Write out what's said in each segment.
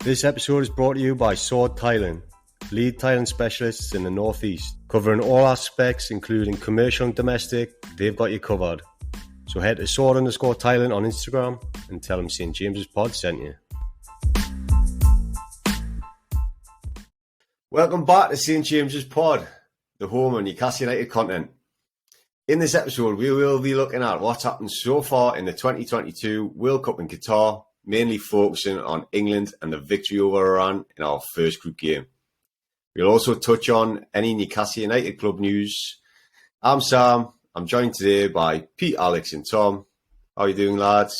This episode is brought to you by Sword Tiling, lead tiling specialists in the Northeast. Covering all aspects, including commercial and domestic, they've got you covered. So head to sword_tiling on Instagram and tell them St. James's Pod sent you. Welcome back to St. James's Pod, the home of Newcastle United content. In this episode, we will be looking at what's happened so far in the 2022 World Cup in Qatar, mainly focusing on England and the victory over Iran in our first group game. We'll also touch on any Newcastle United club news. I'm Sam. I'm joined today by Pete, Alex and Tom. How are you doing, lads?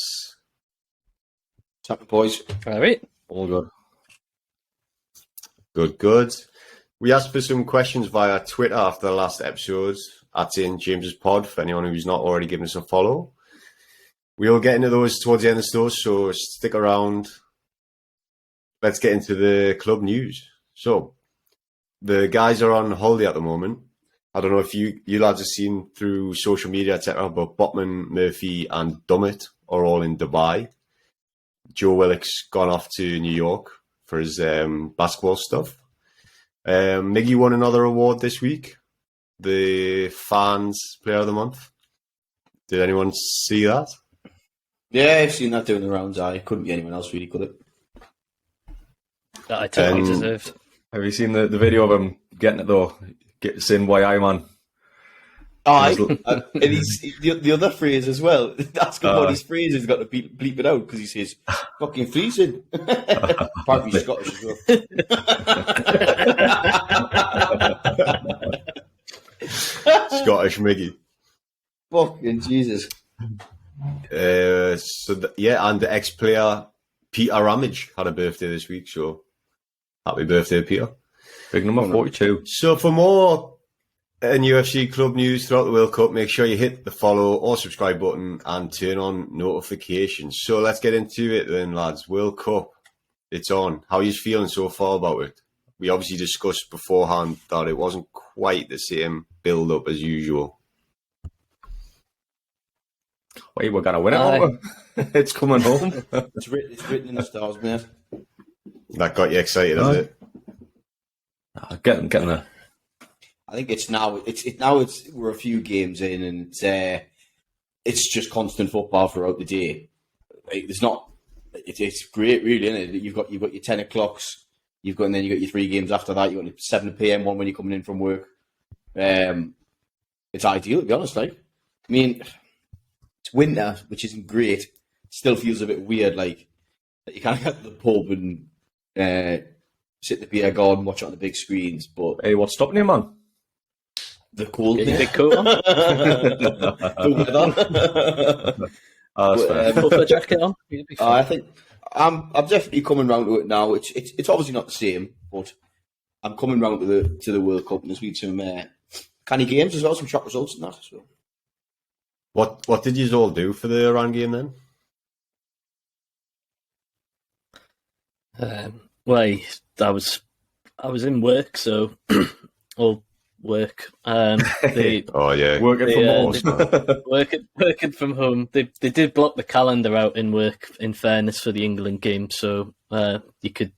What's happening, boys? All right. All good. Good. We asked for some questions via Twitter after the last episode at St. James's Pod, for anyone who's not already given us a follow. We'll get into those towards the end of the show, so stick around. Let's get into the club news. So, the guys are on holiday at the moment. I don't know if you lads have seen through social media, etc., but Botman, Murphy and Dummett are all in Dubai. Joe Willock's gone off to New York for his basketball stuff. Miggy won another award this week, the Fans Player of the Month. Did anyone see that? Yeah, I've seen that doing the rounds. I couldn't be anyone else really, could it? That I totally deserved. Have you seen the video of him getting it though? Saying "Why I man"? Aye, and he's the other phrase as well. That's what his phrase is. He's got to bleep it out because he says "fucking freezing." Apparently he's Scottish as well. Scottish Miggy. Fucking Jesus. And the ex-player Peter Ramage had a birthday this week, so happy birthday, Peter. Big number 42. So for more NUFC club news throughout the World Cup, make sure you hit the follow or subscribe button and turn on notifications. So let's get into it then, lads. World Cup, it's on. How are you feeling so far about it? We obviously discussed beforehand that it wasn't quite the same build-up as usual. Wait, we're going to win it, aren't we? It's coming home. It's written in the stars, mate. That got you excited, has it? Getting there. I think it's now. We're a few games in, and it's just constant football throughout the day. It's not. It's great, really, isn't it? You've got your 10 o'clocks. And then you got your 3 games after that. You got your 7 p.m. one when you're coming in from work. It's ideal, to be honest. Like, I mean, it's winter, which isn't great. Still feels a bit weird. Like you can't get to the pub and sit in the beer garden, watch it on the big screens. But hey, what's stopping you, man? The cold. Get your big coat on. Put the jacket on. I think I'm definitely coming round to it now. It's obviously not the same, but I'm coming round to the World Cup, and there's been some canny games as well, some shock results and that as well. What did you all do for the Iran game then? Well, I was in work, so all work. Working from home. They did block the calendar out in work. In fairness, for the England game, so you could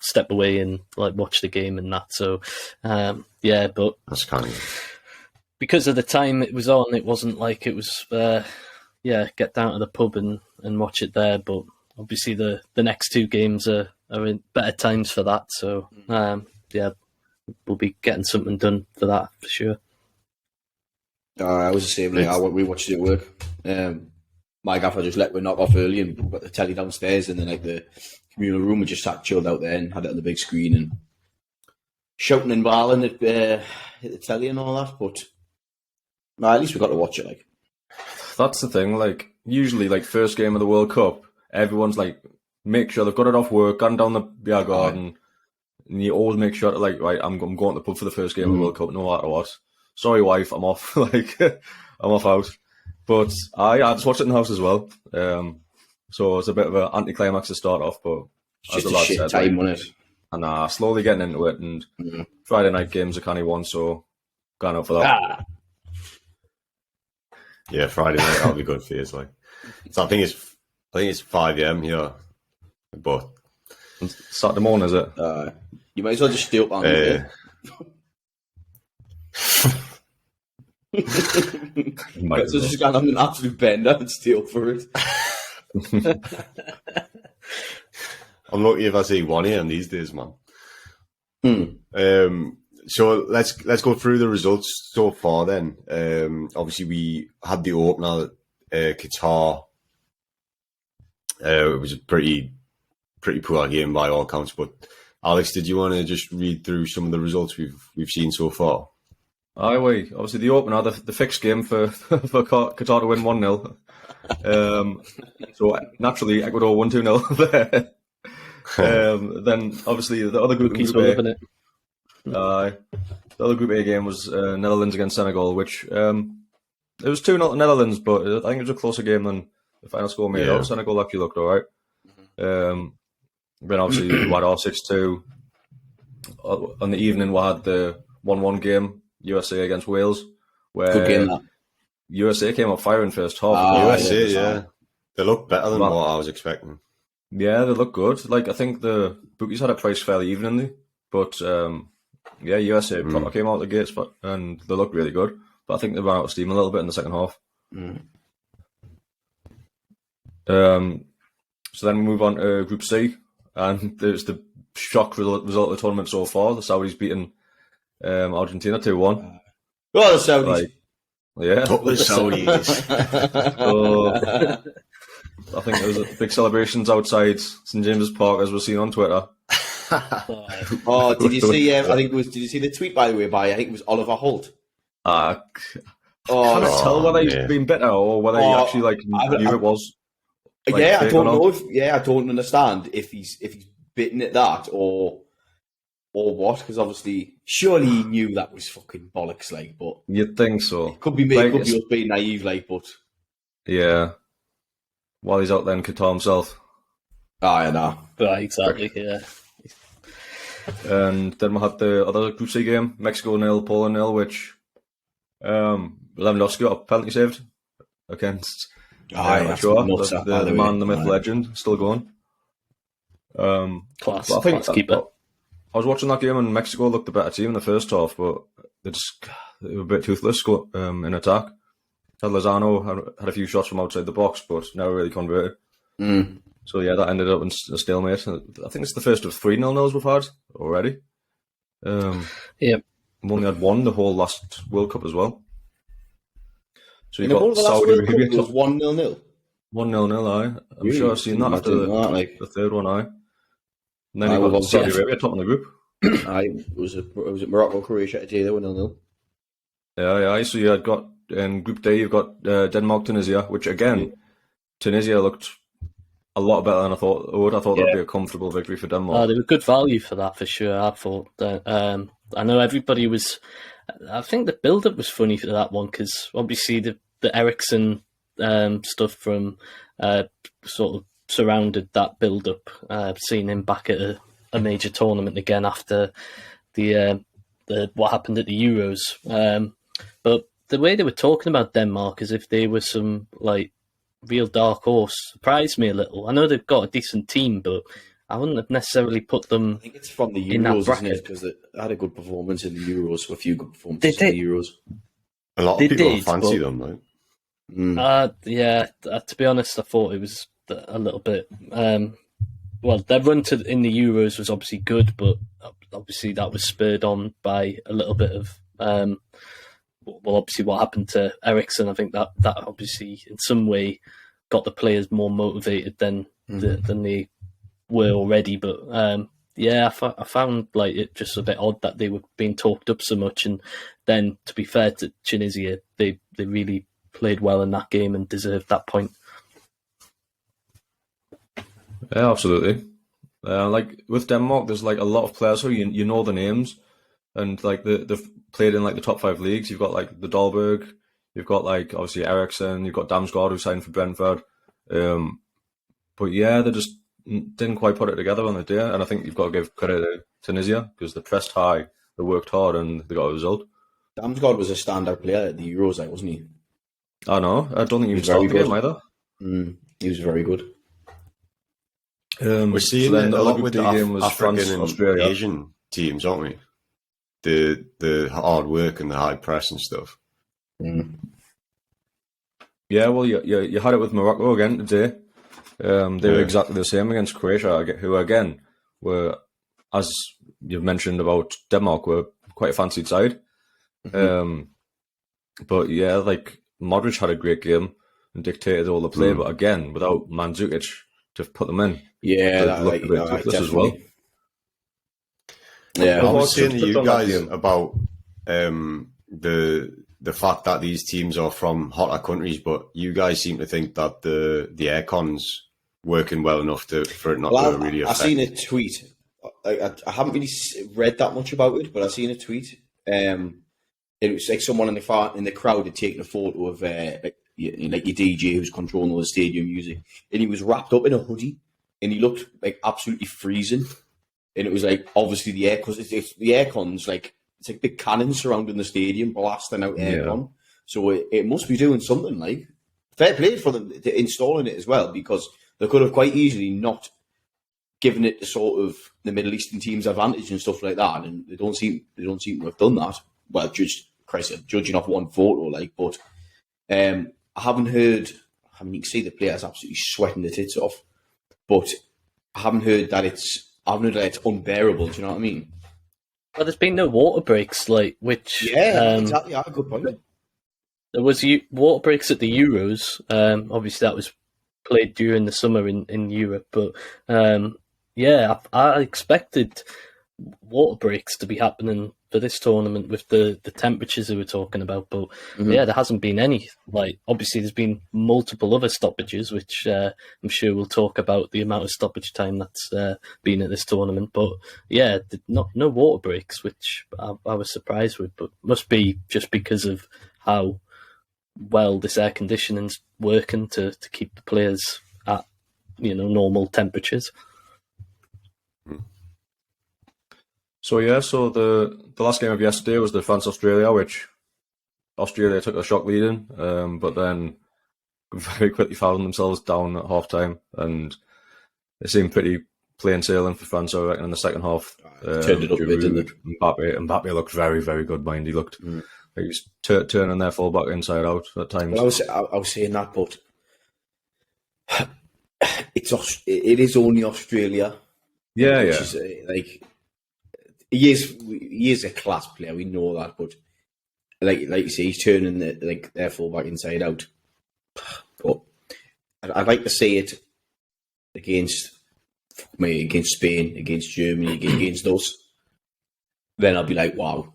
step away and like watch the game and that. So but That's kind of because of the time it was on, it wasn't like it was get down to the pub and watch it there. But obviously the next 2 games are in better times for that. So we'll be getting something done for that for sure. I was the same. We watched it at work. My gaffer just let me knock off early, and we got the telly downstairs, and then like the communal room, we just sat chilled out there and had it on the big screen and shouting and bawling at the telly and all that. But at least we got to watch it. Like, that's the thing. Like, usually, like first game of the World Cup, everyone's like, make sure they've got it off work, gone down the beer garden, and you always make sure that, like, right, I'm going to the pub for the first game of the World Cup, no matter what. Sorry, wife, I'm off. I'm off out. But I just watched it in the house as well. So it's a bit of an anticlimax to start off, but it's just a shit time, wasn't it? And slowly getting into it, and Friday night games are kind of one, so going out for that. Yeah, Friday night that'll be good for you. Like, so I think it's 5 a.m. here, but Saturday morning, is it? You might as well just stay up on it. Might So as just got on an absolute bender and stay up for it. I'm lucky if I see 1 a.m. these days, man. Hmm. So let's go through the results so far then. Obviously, we had the opener, Qatar. It was a pretty poor game by all accounts. But Alex, did you want to just read through some of the results we've seen so far? Aye, wait. Obviously, the opener, the fixed game for Qatar to win 1-0. So naturally, Ecuador won 2-0 there. Then obviously the other group, it. the other Group A game was Netherlands against Senegal, which it was 2-0 to Netherlands, but I think it was a closer game than the final score made out. Senegal actually looked all right. Then obviously we had our 6-2. On the evening, we had the 1-1 game, USA against Wales, where Good game, that. USA came up firing first half. USA, they look better than what I was expecting. Yeah, they look good. Like, I think the bookies had it priced fairly evenly, but USA proper came out the gates, and they looked really good. But I think they ran out of steam a little bit in the second half. So then we move on to Group C, and there's the shock result of the tournament so far. The Saudis beating Argentina 2-1. Oh, the Saudis. The Saudis. So, I think there was big celebrations outside St James's Park, as we're seeing on Twitter. Oh, did you see? Did you see the tweet, by the way? I think it was Oliver Holt. I can't tell whether he's been bitter or whether he actually knew it was. I don't know. I don't understand if he's bitten at that or what. Because obviously, surely he knew that was fucking bollocks. But you'd think so. It could be me. It could be us being naive. But yeah. While he's out there in Qatar himself. I know. Right, exactly, yeah. And then we had the other Group C game, Mexico 0, Poland 0, which Lewandowski got a penalty saved against the man, the myth, legend, still going. Class keeper. I was watching that game and Mexico looked the better team in the first half, but they were a bit toothless in attack. Lozano had a few shots from outside the box, but never really converted. So yeah, that ended up in a stalemate. I think it's the first of 3 0-0s we've had already. We've only had one the whole last World Cup as well. So you got Saudi Arabia. It was 1-0. 1-0, aye. I'm sure I've seen that after the third one, aye. And then you got Saudi Arabia top in the group. Was it Morocco, Croatia today? They were 0-0. Yeah. So you had got in Group D, you've got Denmark, Tunisia, which again, Tunisia looked a lot better than I thought it would. I thought that'd be a comfortable victory for Denmark. They were good value for that, for sure. I thought that. I know everybody was. I think the build-up was funny for that one because obviously the Ericsson stuff from sort of surrounded that build-up. Seeing him back at a major tournament again after the what happened at the Euros, but the way they were talking about Denmark as if they were some real dark horse surprised me a little. I know they've got a decent team, but I wouldn't have necessarily put them. I think it's from the Euros, isn't it? Because they had a good performance in the Euros, a few good performances in the Euros. A lot of people fancy them, right? To be honest, I thought it was a little bit. Well, their run in the Euros was obviously good, but obviously that was spurred on by a little bit of. Obviously, what happened to Ericsson, I think that obviously in some way got the players more motivated than they were already. But I found it just a bit odd that they were being talked up so much. And then, to be fair to Tunisia, they really played well in that game and deserved that point. Yeah, absolutely. With Denmark, there's a lot of players who you know the names. And they've played in the top 5 leagues. You've got the Dahlberg, you've got obviously Ericsson, you've got Damsgaard who signed for Brentford. But yeah, they just didn't quite put it together on the day. And I think you've got to give credit to Tunisia because they pressed high, they worked hard, and they got a result. Damsgaard was a standout player at the Euros, wasn't he? I know. I don't think he was started the game either. He was very good. We're seeing then it the a lot Group with D the game was African France, and Australia. Asian teams, aren't we? The hard work and the high press and stuff. Yeah, well, you had it with Morocco again today. They were exactly the same against Croatia, who again were, as you've mentioned about Denmark, were quite a fancied side. But yeah, like Modric had a great game and dictated all the play, but again, without Mandzukic to put them in, Yeah, they looked a bit toothless as well. Yeah, I was saying to touch you on that guys game. about the fact that these teams are from hotter countries, but you guys seem to think that the aircon's working well enough for it not to really affect. I seen a tweet. I haven't really read that much about it, but I seen a tweet. It was like someone in the crowd had taken a photo of like your DJ who's controlling all the stadium music, and he was wrapped up in a hoodie, and he looked like absolutely freezing. And it was like obviously the air, because the aircon's like it's like big cannons surrounding the stadium, blasting out aircon. So it must be doing something. Like fair play for them to installing it as well, because they could have quite easily not given it the sort of the Middle Eastern teams' advantage and stuff like that, and they don't seem to have done that. Well, judging off one photo, like, but I haven't heard. I mean, you can see the players absolutely sweating the tits off, but I haven't heard that it's unbearable. Do you know what I mean? Well, there's been no water breaks, which Exactly. Yeah, good point. There was water breaks at the Euros. Obviously, that was played during the summer in Europe, but I expected water breaks to be happening for this tournament with the temperatures we were talking about, but there hasn't been any. Like, obviously there's been multiple other stoppages, which I'm sure we'll talk about the amount of stoppage time that's been at this tournament, but no water breaks, which I was surprised with, but must be just because of how well this air conditioning's working to keep the players at normal temperatures. So the last game of yesterday was the France-Australia, which Australia took a shock lead in, but then very quickly found themselves down at half-time, and it seemed pretty plain sailing for France, I reckon, in the second half. Turned it up a bit, didn't it? Mbappe looked very, very good, mind. He looked like he was turning their full back inside out at times. Well, I was saying that, but it is only Australia. Yeah. Is, like, he is a class player. We know that, but like you say, he's turning their full back inside out. But I'd like to see it against Spain, against Germany, against us. Then I'll be like, wow.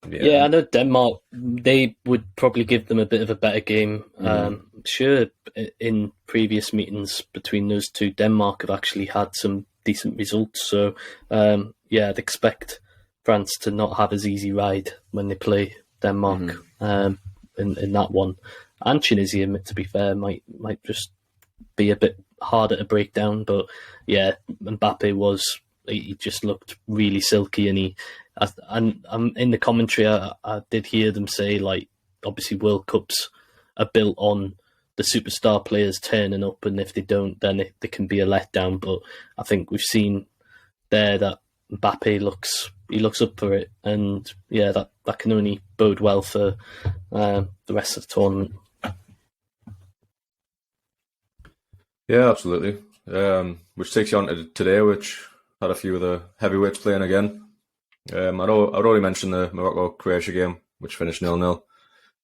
Yeah, I know Denmark, they would probably give them a bit of a better game. Sure, in previous meetings between those two, Denmark have actually had some decent results. So, I'd expect France to not have as easy ride when they play Denmark in that one. And Tunisia, to be fair, might just be a bit harder to break down. But yeah, Mbappe he just looked really silky, and in the commentary, I did hear them say, like, obviously World Cups are built on the superstar players turning up, and if they don't, then they can be a letdown. But I think we've seen there that Mbappe looks up for it, and yeah, that can only bode well for the rest of the tournament. Yeah, absolutely. Which takes you on to today, which had a few of the heavyweights playing again. I'd already mentioned the Morocco-Croatia game, which finished 0-0.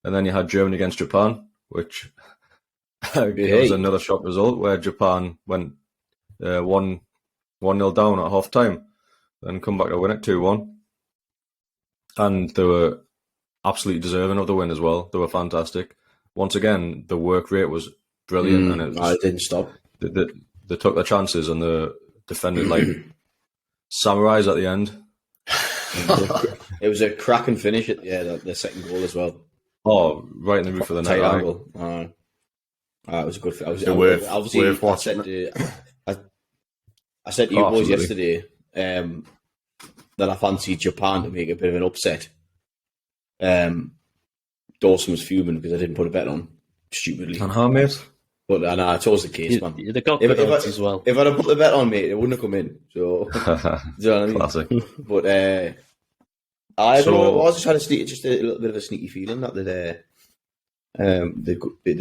And then you had Germany against Japan, which was another shock result, where Japan went 1-0 down at half-time and come back to win it 2-1. And they were absolutely deserving of the win as well. They were fantastic. Once again, the work rate was brilliant, and it didn't stop. They took their chances, and they defended like samurais at the end. It was a cracking finish at the second goal as well. Oh, right in the roof of the net. Angle. It was a good. I said to you boys yesterday that I fancied Japan to make a bit of an upset. Dawson was fuming because I didn't put a bet on, stupidly. And how, mate? But I know it's always the case, man. They got good odds as well. If I'd have put the bet on, mate, it wouldn't have come in. So, do you know what I mean? Classic. But I don't know. I was just just a little bit of a sneaky feeling that they'd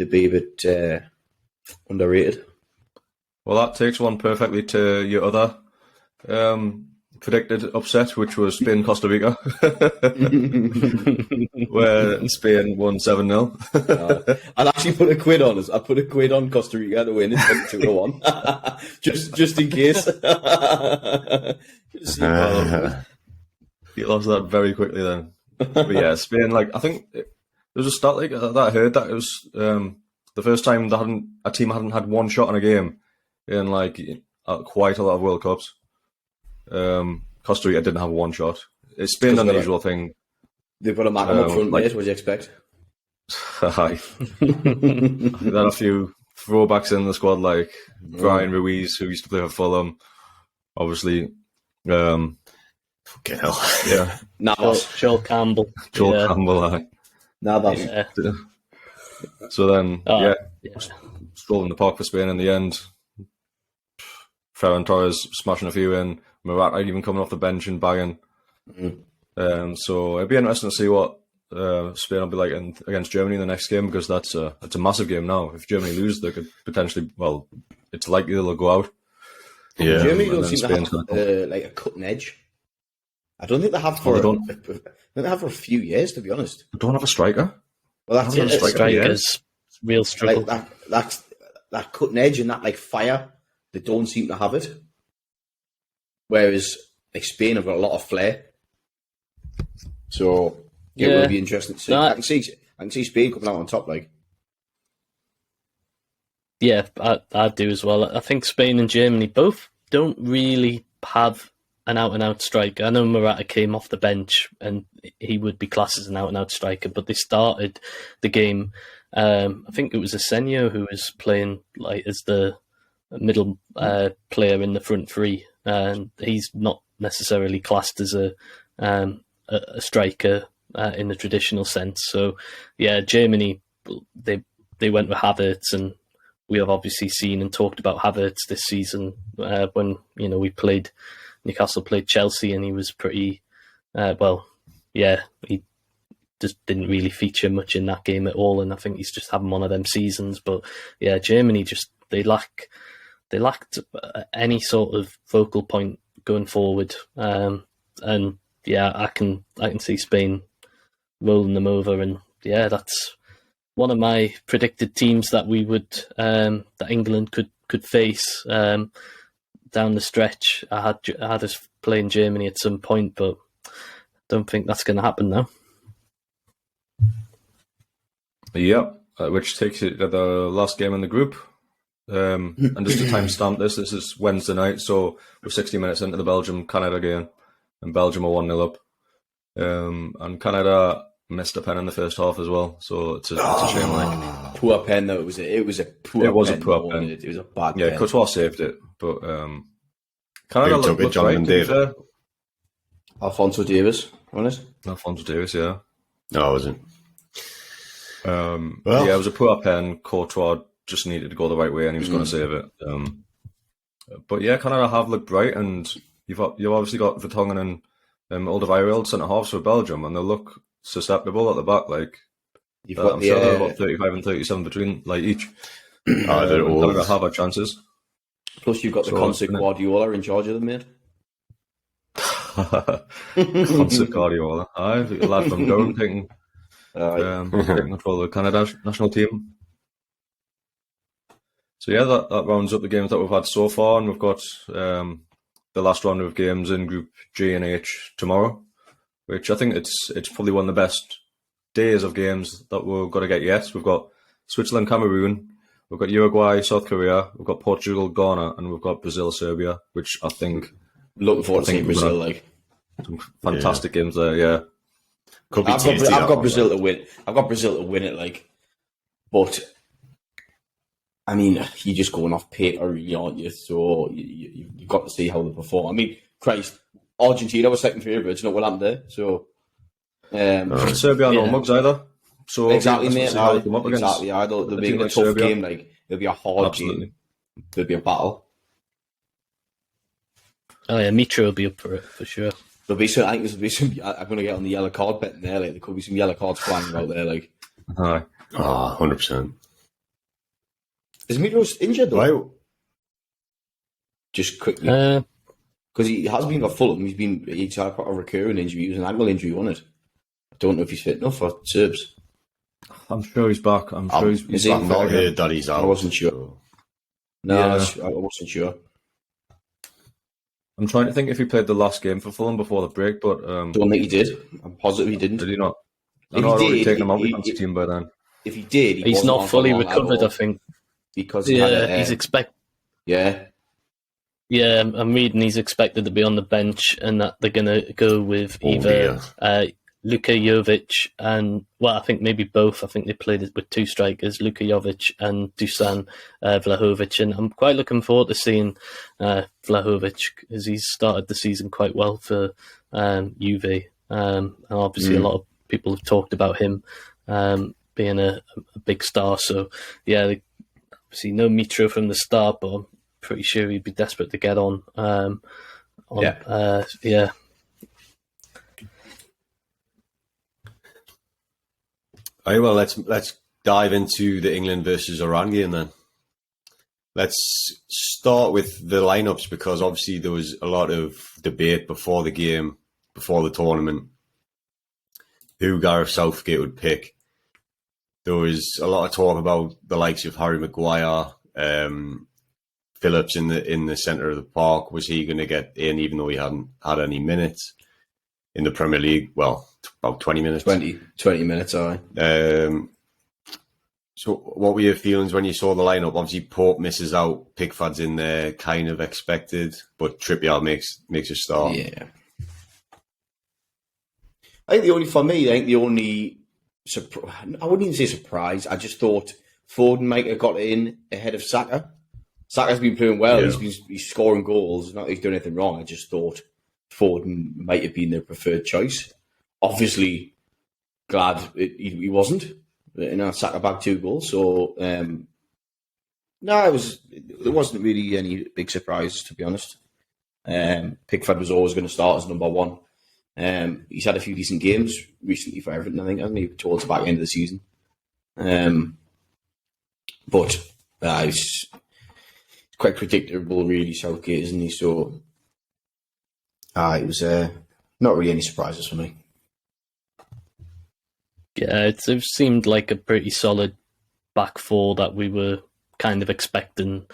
be a bit underrated. Well, that takes one perfectly to your other predicted upset, which was Spain-Costa Rica, where Spain won 7-0. I'd actually put a quid on us. I put a quid on Costa Rica to win it 2-1, just in case. You lost that very quickly then. But yeah, Spain, like, I think there was a stat like that I heard that it was the first time a team hadn't had one shot in a game in like quite a lot of World Cups. Costa Rica didn't have one shot. It's been an unusual thing. They've got a man up front, mate. What do you expect? Hi. There are a few throwbacks in the squad, like Brian Ruiz, who used to play for Fulham. Obviously, fucking hell. Yeah. Joel Campbell. Joel Campbell, Navas. So then, strolling the park for Spain in the end. Ferran Torres smashing a few in. Morata even coming off the bench and banging. So it'd be interesting to see what Spain will be like against Germany in the next game, because it's a massive game now. If Germany lose, they could potentially, well, it's likely they'll go out. Yeah, Germany don't seem to have like a cutting edge. I don't think they have for. They have for a few years, to be honest. They don't have a striker. Well, that's it. Strikers, real struggle. Like that cutting edge and that like fire. They don't seem to have it. Whereas like Spain have got a lot of flair. So it will be interesting to see. I can see Spain coming out on top, like. Yeah, I do as well. I think Spain and Germany both don't really have an out-and-out striker. I know Morata came off the bench and he would be classed as an out-and-out striker, but they started the game. I think it was Asenio who was playing like as the middle player in the front three, and he's not necessarily classed as a striker in the traditional sense. So, yeah, Germany, they went with Havertz, and we have obviously seen and talked about Havertz this season when Newcastle played Chelsea, and he was pretty he just didn't really feature much in that game at all, and I think he's just having one of them seasons. But yeah, Germany they lacked any sort of focal point going forward, and yeah, I can see Spain rolling them over, and yeah, that's one of my predicted teams that we would that England could face down the stretch. I had us playing Germany at some point, but don't think that's going to happen now. Yep, which takes it to the last game in the group. And just to timestamp this is Wednesday night, so we're 60 minutes into the Belgium-Canada game, and Belgium are 1-0 up. And Canada missed a pen in the first half as well, so it's a shame. Like, poor pen though. It was a poor pen. It was a bad pen. Yeah, Courtois saved it, but Canada looked right, to be fair. Alphonso Davies, wasn't it? Alphonso Davies, yeah. No, I wasn't. Yeah, it was a poor pen. Courtois just needed to go the right way, and he was going to save it. But yeah, Canada have looked bright, and you've obviously got Vertonghen and Alderweireld centre halves for Belgium, and they look susceptible at the back. Like, I'm sure they're about 35 and 37 between like each. Canada have had chances. Plus, you've got the concert Guardiola in charge of them, mate. Concert Guardiola. Aye, a lad from Durham taking control of the Canada national team. So yeah, that rounds up the games that we've had so far, and we've got the last round of games in Group G and H tomorrow, which I think it's probably one of the best days of games that we're going to get yet. We've got Switzerland, Cameroon, we've got Uruguay, South Korea, we've got Portugal, Ghana, and we've got Brazil, Serbia, which I think... Looking forward to seeing Brazil, like. Some fantastic games there, yeah. I've got Brazil to win. I've got Brazil to win it, like. But, I mean, you're just going off paper, really, aren't you? So you've got to see how they perform. I mean, Christ, Argentina was second favourites, you know what happened there? So, Serbia are no mugs either. So exactly, mate. Exactly, they'll make it a tough game. Like, It'll be a hard Absolutely. game. There'll be a battle. Oh yeah, Mitro will be up for it for sure. There'll be some. I think there'll be some. I'm going to get on the yellow card betting there. Like there could be some yellow cards flying out there. Like, Aye. 100%. is Mitro injured though? Right. Just quickly, Uh, because he has been at Fulham. He's had quite a recurring injury. It was an ankle injury, wasn't it? I don't know if he's fit enough for Serbs. I'm sure he's back. I'm sure he's is he? back. I've not fit again. heard that he's out. I wasn't sure. so- No, Yeah. I wasn't sure. I'm trying to think if he played the last game for Fulham before the break, but Don't think he did. I'm positive he didn't. did he not? I If know I'd he already did, taken him out of he- the fantasy team by then. If he did, he he's wasn't not on for fully long at recovered, all I think. because he had Yeah, a, he's expect. yeah. Yeah, I'm reading he's expected to be on the bench, and that they're going to go with Oh, either Luka Jovic and, well, I think maybe both. I think they played it with two strikers, Luka Jovic and Dusan Vlahovic, and I'm quite looking forward to seeing Vlahovic because he's started the season quite well for Juve, and obviously a lot of people have talked about him being a big star. So yeah, obviously no Mitro from the start, but I'm pretty sure he'd be desperate to get on. Yeah. All right, well, let's dive into the England versus Iran game then. Let's start with the lineups because obviously there was a lot of debate before the game, before the tournament, who Gareth Southgate would pick. There was a lot of talk about the likes of Harry Maguire, Phillips in the centre of the park. Was he going to get in even though he hadn't had any minutes in the Premier League? Well, about 20 minutes. 20 minutes, all right. So what were your feelings when you saw the lineup? Obviously, Pope misses out. Pickford's in there, kind of expected, but Trippier makes a start. Yeah. I think the only I wouldn't even say surprise. I just thought Foden might have got in ahead of Saka. Saka's been playing well. Yeah. He's scoring goals. Not that he's doing anything wrong. I just thought Foden might have been their preferred choice. Obviously, glad he wasn't. Saka bagged 2 goals. So, there wasn't really any big surprises, to be honest. Pickford was always going to start as number 1. He's had a few decent games recently for Everton, I think, hasn't he, towards the back end of the season. But it's quite predictable, really, Southgate, isn't he? So, it was not really any surprises for me. Yeah, it seemed like a pretty solid back four that we were kind of expecting.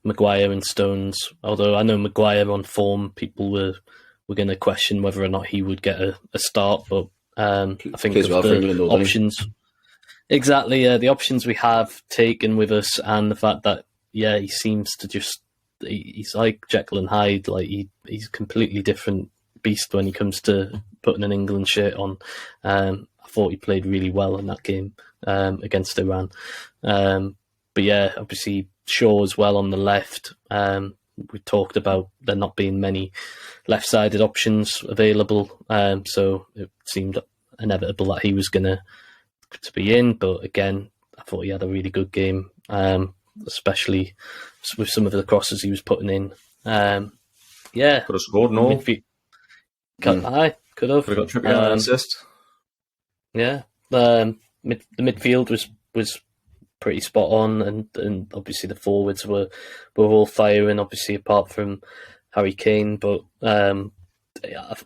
Maguire and Stones, although I know Maguire on form, people were going to question whether or not he would get a start, but I think Plays of well for the England, though, doesn't he? options, exactly, the options we have taken with us, and the fact that he seems to he's like Jekyll and Hyde, like he's a completely different beast when he comes to putting an England shirt on. I thought he played really well in that game against Iran, but yeah, obviously Shaw as well on the left. We talked about there not being many left-sided options available, so it seemed inevitable that he was going to be in. But again, I thought he had a really good game, especially with some of the crosses he was putting in. Yeah, Could have scored, no. I could have. Could have got Trippier an assist. Yeah, the midfield was pretty spot on, and obviously the forwards were all firing. Obviously, apart from Harry Kane, but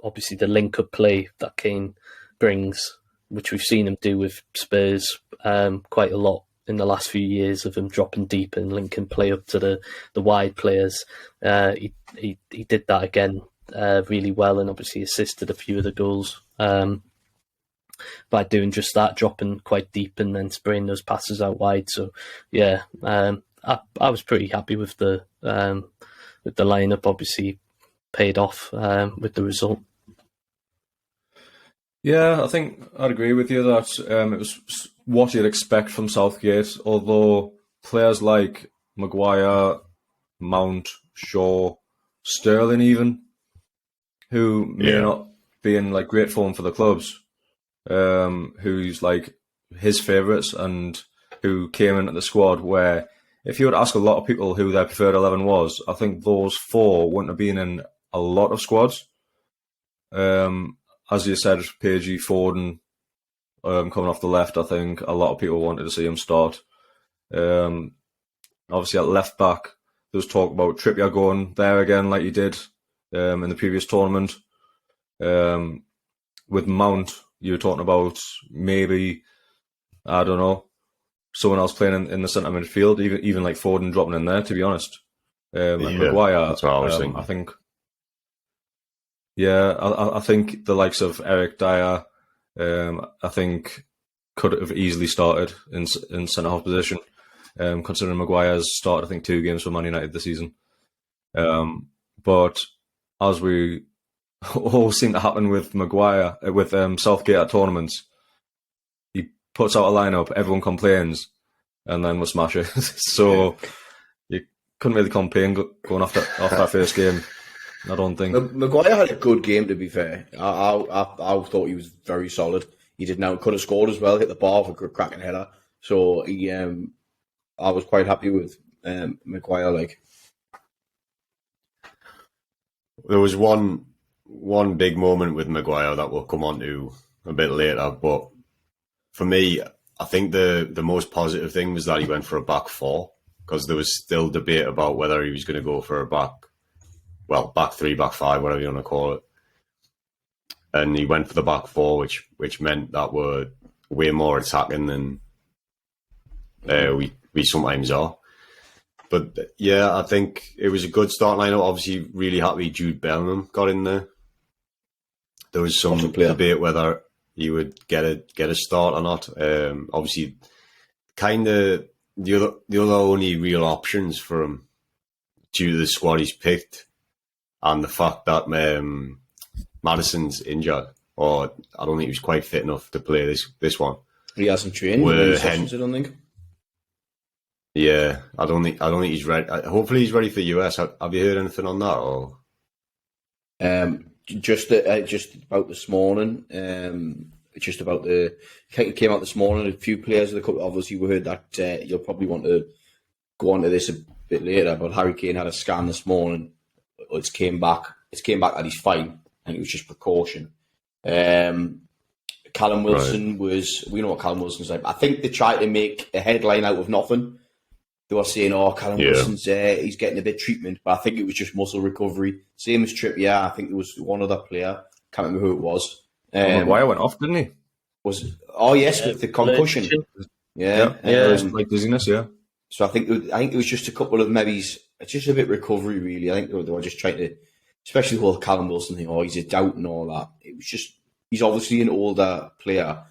obviously the link-up play that Kane brings, which we've seen him do with Spurs quite a lot in the last few years, of him dropping deep and linking play up to the wide players. He did that again really well, and obviously assisted a few of the goals by doing just that, dropping quite deep and then spraying those passes out wide. So yeah, I was pretty happy with the lineup. Obviously paid off with the result. Yeah, I think I'd agree with you that it was what you'd expect from Southgate, although players like Maguire, Mount, Shaw, Sterling even, who may not be in like great form for the clubs, who's like his favourites and who came into the squad where if you were to ask a lot of people who their preferred 11 was, I think those 4 wouldn't have been in a lot of squads. As you said, Pagey, Foden coming off the left, I think a lot of people wanted to see him start. Obviously, at left back, there was talk about Trippier going there again, like he did in the previous tournament. With Mount, you were talking about maybe, I don't know, someone else playing in the centre midfield, even like Foden dropping in there, to be honest. And Maguire, that's what I was thinking. I think. Yeah, I think the likes of Eric Dyer, I think could have easily started in centre half position. Considering Maguire's started, I think, 2 games for Man United this season. But as we all seem to happen with Maguire, with Southgate at tournaments, he puts out a lineup, everyone complains, and then we'll smash it. So you couldn't really complain going off that first game. I don't think. Maguire had a good game, to be fair. I thought he was very solid. He could have scored as well, hit the bar for a cracking header. So he, I was quite happy with Maguire. Like, there was one big moment with Maguire that we'll come on to a bit later, but for me, I think the most positive thing was that he went for a back 4, because there was still debate about whether he was going to go for a back 3, back 5, whatever you want to call it. And he went for the back 4, which meant that we're way more attacking than we sometimes are. But yeah, I think it was a good start lineup. Obviously, really happy Jude Bellingham got in there. There was some debate whether he would get a start or not. Obviously, kind of the other only real options for him due to the squad he's picked and the fact that Maddison's injured, or I don't think he was quite fit enough to play this one. He hasn't trained in any sessions, I don't think. Yeah, I don't think he's ready. Hopefully, he's ready for the US. Have you heard anything on that? Or just about this morning. It came out this morning. A few players of the club. Obviously, we heard that you'll probably want to go on to this a bit later. But Harry Kane had a scan this morning. It came back that he's fine, and it was just precaution. Callum Wilson was. We know what Callum Wilson's like. I think they tried to make a headline out of nothing. They were saying, Callum Wilson's he's getting a bit of treatment, but I think it was just muscle recovery. Same as Trippier. I think there was one other player. Can't remember who it was. Maguire went off, didn't he? With the concussion. Yeah. It was like dizziness, yeah. So I think it was just a couple of maybe just a bit recovery, really. I think they were just trying to, especially the whole Callum Wilson thing, he's a doubt and all that. It was just, he's obviously an older player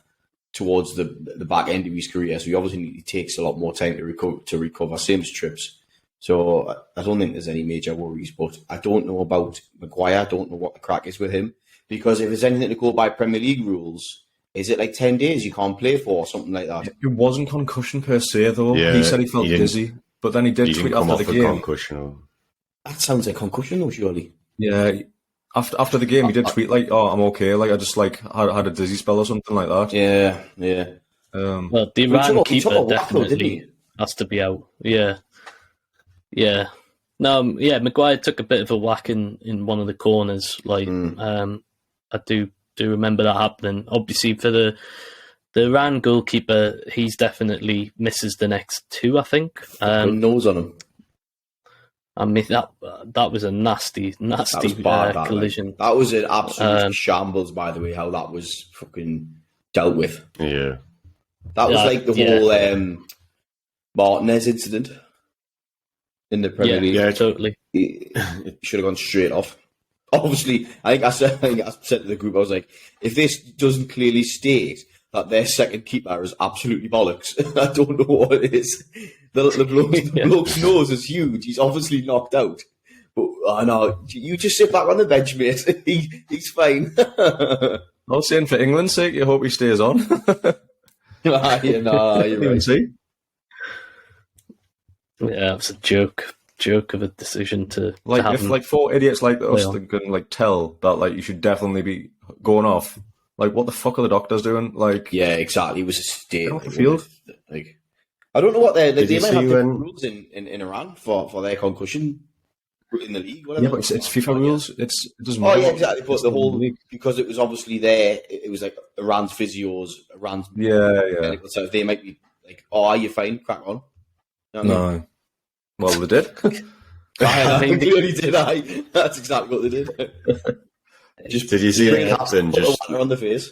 towards the back end of his career, so he obviously takes a lot more time to recover. Same as Trips. So I don't think there's any major worries, but I don't know about Maguire. I don't know what the crack is with him, because if there's anything to go by Premier League rules, is it like 10 days you can't play for or something like that? It wasn't concussion per se, though. Yeah, he said he felt dizzy, but then he did tweet after the game. Concussion. That sounds like concussion, though, surely. Yeah, after the game, he did tweet like, "I'm okay. Like I just had a dizzy spell or something like that." Yeah. Well, the Iran keeper definitely has to be out. Yeah. No, Maguire took a bit of a whack in one of the corners. I do remember that happening. Obviously, for the Iran goalkeeper, he's definitely misses the next 2, I think. Nose on him. I mean, that was a nasty collision. That was an absolute shambles, by the way, how that was fucking dealt with. Yeah. That was like the whole Martinez incident in the Premier League. Yeah, totally. He should have gone straight off. Obviously, I think I said to the group, I was like, if this doesn't clearly state that their second keeper is absolutely bollocks, I don't know what it is. The bloke's nose is huge. He's obviously knocked out. But no, you just sit back on the bench, mate. He's fine. I was saying for England's sake, you hope he stays on. You're right. See? Yeah, it's a joke of a decision to if like 4 idiots like us that can tell that you should definitely be going off. Like, what the fuck are the doctors doing? Like, yeah, exactly. It was a state off the field. I don't know what they Did you might see have different when- rules in Iran for their concussion in the league. Whatever. Yeah, but it's FIFA rules. It doesn't Oh matter. yeah, exactly. But It's the not whole in league. because it was obviously there. It was like Iran's physios, Iran's Yeah. medical staff. They might be like, "Oh, are you fine? Crack on." You know what I mean? No. Well, they did. I clearly did. That's exactly what they did. Just Did you see the captain put just the water on the face?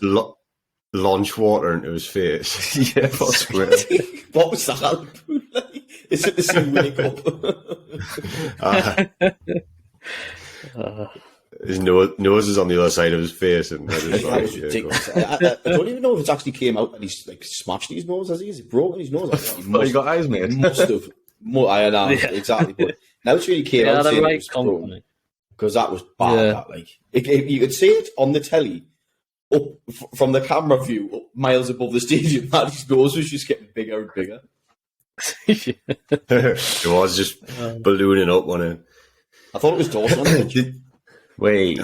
launch water into his face? Yeah, that's great. What was that? Is it the same wake up? His nose is on the other side of his face, and that is That was ridiculous. I don't even know if it's actually came out and he's like smashed his nose. Has he? Has he broken his nose? Oh, you got eyes, mate. Must have. I know exactly. But now it's really came out the saying it right was broken, compliment. because that was bad. Yeah. That, like you could see it on the telly, up from the camera view, up miles above the stadium. That his nose was just getting bigger and bigger. it was just ballooning up on it. I thought it was Dawson on the pitch. Wait.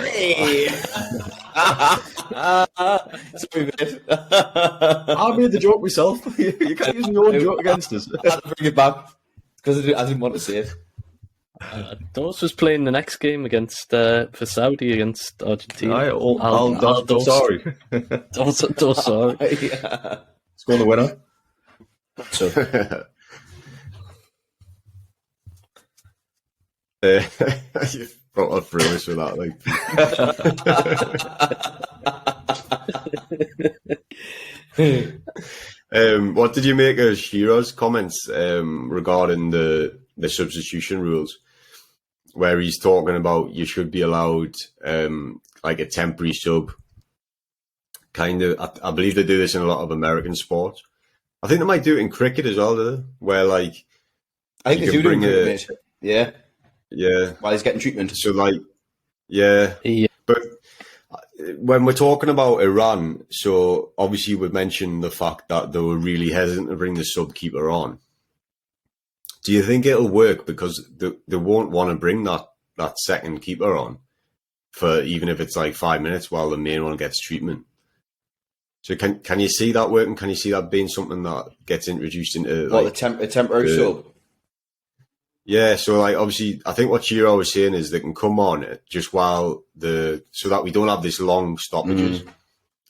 Hey. Sorry, mate. I made the joke myself. You can't use your own joke against us. I had to bring it back because I didn't want to say it. Dawes was playing the next game against for Saudi against Argentina. I'm sorry. Dawes, sorry. Yeah. Let's go on the winner. So You brought up through us with that, like. What did you make of Shiro's comments regarding the substitution rules, where he's talking about you should be allowed like a temporary sub? Kind of, I believe they do this in a lot of American sports. I think they might do it in cricket as well, do they? Where like I think you they can do bring it. Yeah, yeah. while he's getting treatment. So like, yeah. Yeah. But when we're talking about Iran, so obviously we've mentioned the fact that they were really hesitant to bring the sub-keeper on. Do you think it'll work? Because they won't want to bring that second keeper on for even if it's like 5 minutes while the main one gets treatment. So can you see that working? Can you see that being something that gets introduced into What, like, a temporary sub? Yeah, so like obviously, I think what Chiro was saying is they can come on just while so that we don't have this long stoppages.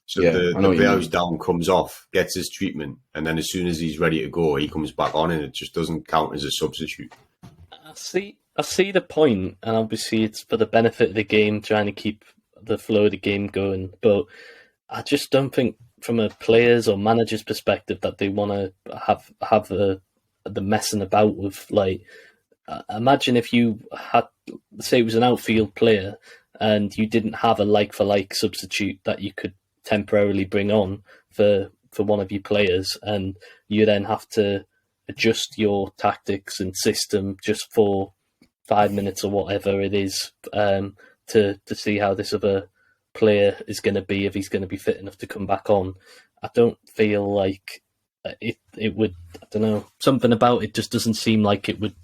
So Yeah, the I know what you player mean. who's down comes off, gets his treatment, and then as soon as he's ready to go, he comes back on, and it just doesn't count as a substitute. I see the point, and obviously it's for the benefit of the game, trying to keep the flow of the game going. But I just don't think, from a player's or manager's perspective, that they want to have the messing about with like. Imagine if you had, say, it was an outfield player, and you didn't have a like-for-like substitute that you could temporarily bring on for one of your players, and you then have to adjust your tactics and system just for 5 minutes or whatever it is to see how this other player is going to be, if he's going to be fit enough to come back on. I don't feel like it would. I don't know. Something about it just doesn't seem like it would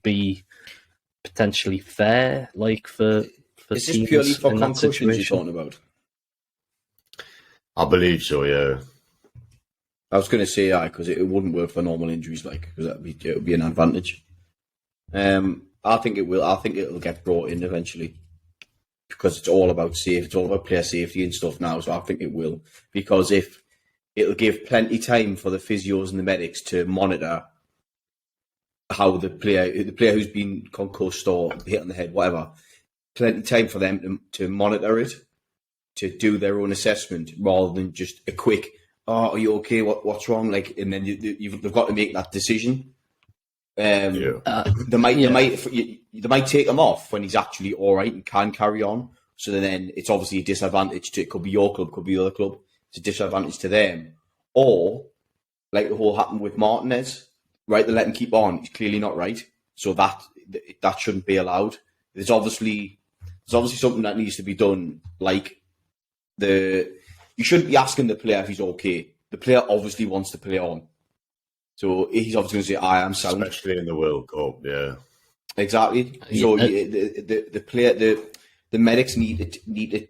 be potentially fair. Like for Is this teams purely for in that concussions you're situation. talking about? I believe so, yeah. I was going to say because it wouldn't work for normal injuries, like because it would be an advantage. I think it will. I think it'll get brought in eventually because it's all about safety. It's all about player safety and stuff now. So I think it will, because if it'll give plenty time for the physios and the medics to monitor how the player who's been concussed or hit on the head, whatever, plenty time for them to monitor it, to do their own assessment, rather than just a quick, "Oh, are you okay? What's wrong?" Like, and then they've got to make that decision. They might take him off when he's actually all right and can carry on. So then it's obviously a disadvantage to, it could be your club, could be the other club. It's a disadvantage to them. Or like the whole happened with Martinez, right? They let him keep on. He's clearly not right. So that shouldn't be allowed. There's obviously something that needs to be done. Like you shouldn't be asking the player if he's okay. The player obviously wants to play on. So he's obviously going to say, "I am sound." Especially in the World Cup, yeah. Exactly. So the player, the medics need to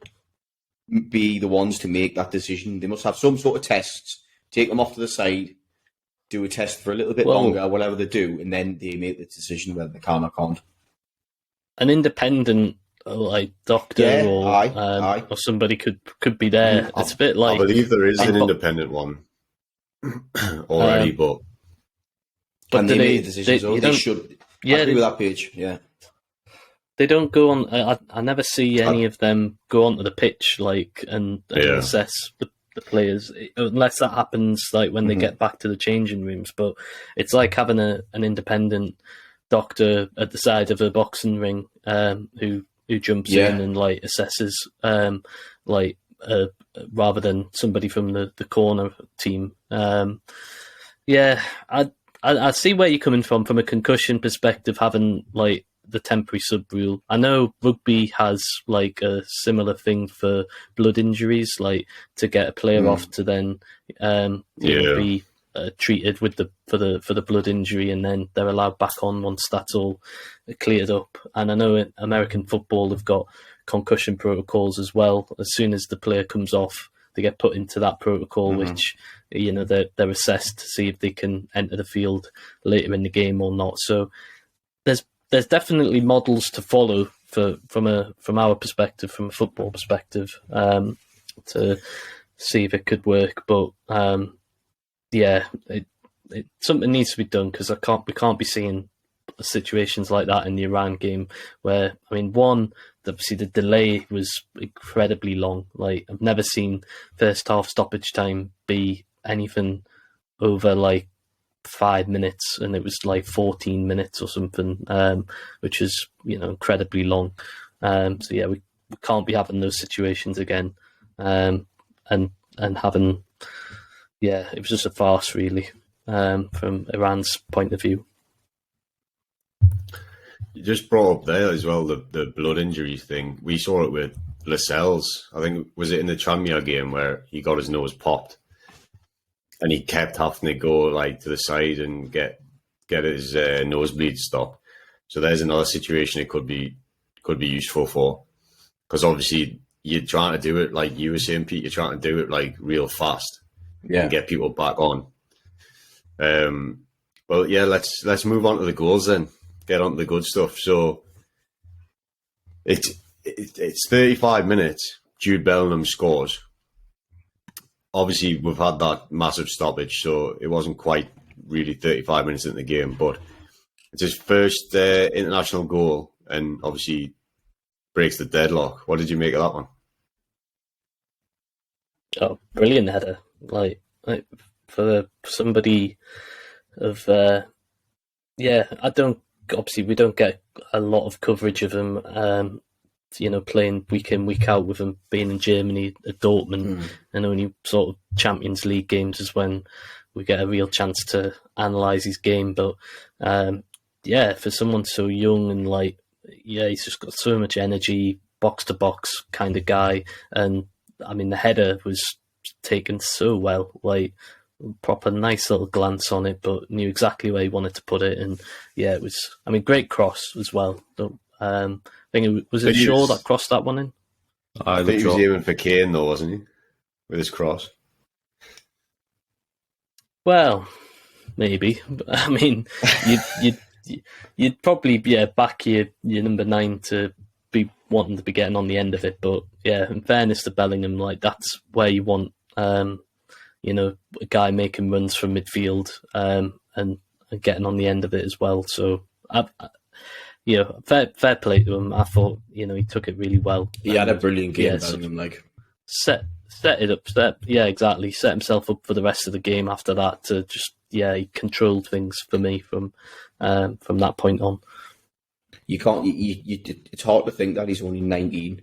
be the ones to make that decision. They must have some sort of tests. Take them off to the side, do a test for a little bit longer, whatever they do, and then they make the decision whether they can or can't. An independent like doctor or somebody could be there. It's a bit like, I believe there is an independent one already, but they make the decision, so they should. I agree with that page. Yeah, they don't go on. I never see any of them go onto the pitch and assess the players, unless that happens like when they get back to the changing rooms. But it's like having an independent doctor at the side of a boxing ring who jumps in and like assesses rather than somebody from the corner team. I see where you're coming from a concussion perspective, having like the temporary sub rule. I know rugby has like a similar thing for blood injuries, like to get a player off to then be treated with for the blood injury, and then they're allowed back on once that's all cleared up. And I know in American football have got concussion protocols as well. As soon as the player comes off, they get put into that protocol, which they're assessed to see if they can enter the field later in the game or not. So there's definitely models to follow from our perspective, from a football perspective, to see if it could work. But something needs to be done, because we can't be seeing situations like that in the Iran game, where obviously the delay was incredibly long. Like, I've never seen first half stoppage time be anything over like 5 minutes, and it was like 14 minutes or something, which is incredibly long. We can't be having those situations again, and having it was just a farce really, from Iran's point of view. You just brought up there as well the blood injury thing. We saw it with Lascelles. I think, was it in the Tranmere game where he got his nose popped, and he kept having to go like to the side and get his nosebleed stopped. So there's another situation it could be useful for, because obviously you're trying to do it, like you were saying, Pete. You're trying to do it like real fast, and get people back on. But yeah, let's move on to the goals then. Get on to the good stuff. So it's 35 minutes. Jude Bellingham scores. Obviously, we've had that massive stoppage, so it wasn't quite really 35 minutes into the game, but it's his first international goal, and obviously breaks the deadlock. What did you make of that one? Oh, brilliant header! Like for somebody of we don't get a lot of coverage of him. Playing week in, week out with him, being in Germany at Dortmund, and only sort of Champions League games is when we get a real chance to analyse his game. But for someone so young and he's just got so much energy, box to box kind of guy. And the header was taken so well, like proper nice little glance on it, but knew exactly where he wanted to put it. And it was, great cross as well. I think was it Shaw that crossed that one in? I think he was aiming for Kane though, wasn't he? With his cross. Well, maybe. You'd probably back your number 9 to be wanting to be getting on the end of it. But in fairness to Bellingham, that's where you want a guy making runs from midfield and getting on the end of it as well. So fair play to him. I thought, he took it really well. He had a brilliant game, Bellingham. Set it up. Exactly. Set himself up for the rest of the game after that to just, he controlled things for me from that point on. You can't. It's hard to think that he's only 19.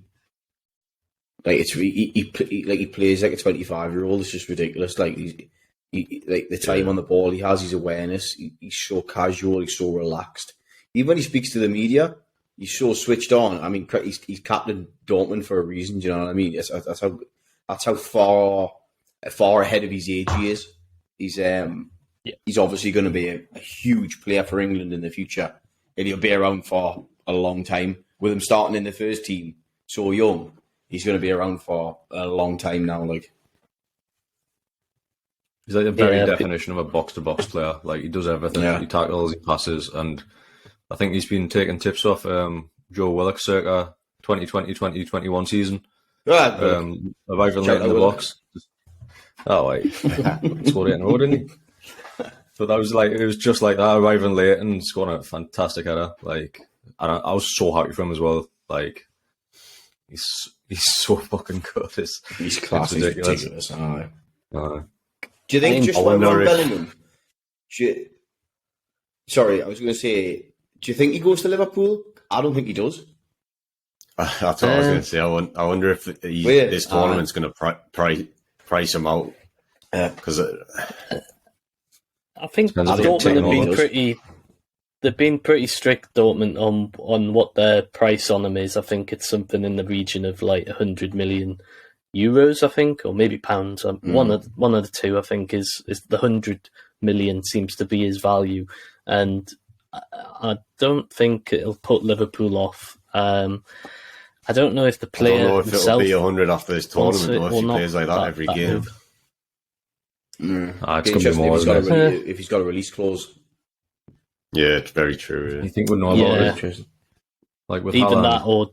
He plays like a 25-year-old. It's just ridiculous. The time on the ball he has, his awareness. He's so casual. He's so relaxed. Even when he speaks to the media, he's so switched on. He's captain Dortmund for a reason. Do you know what I mean? That's how far ahead of his age he is. He's obviously going to be a huge player for England in the future, and he'll be around for a long time. With him starting in the first team so young, he's going to be around for a long time now. He's like the very Yeah, definition of a box-to-box player. Like, he does everything. Yeah. He tackles, he passes, and I think he's been taking tips off Joe Willock circa 2020-2021 season. Right, Arriving late in the box. Oh, wait. Scored it in a row, didn't he? But that was like, it was just like that, arriving late and scoring a fantastic header. Like, and I was so happy for him as well. Like, he's so fucking good. he's class. He's ridiculous. Aye. Do you think I just like wonder Ron if- Bellingham? Sorry, I was going to say, do you think he goes to Liverpool? I don't think he does. That's what I was going to say. I wonder if this tournament's going to price him out. Because I think Depends if they Dortmund take have been him pretty. They've been pretty strict, Dortmund, on what their price on him is. I think it's something in the region of like 100 million euros, I think, or maybe pounds. One of the two, I think, is the 100 million seems to be his value, and I don't think it'll put Liverpool off. I don't know if the I player don't know if it'll himself be 100 after this wants tournament, it or or if he not, plays like that every game. move. It's Be going to be interesting more. if he's got a release clause. Yeah, it's very true. You think we'd know about Yeah. it? Like with Either Haaland. that or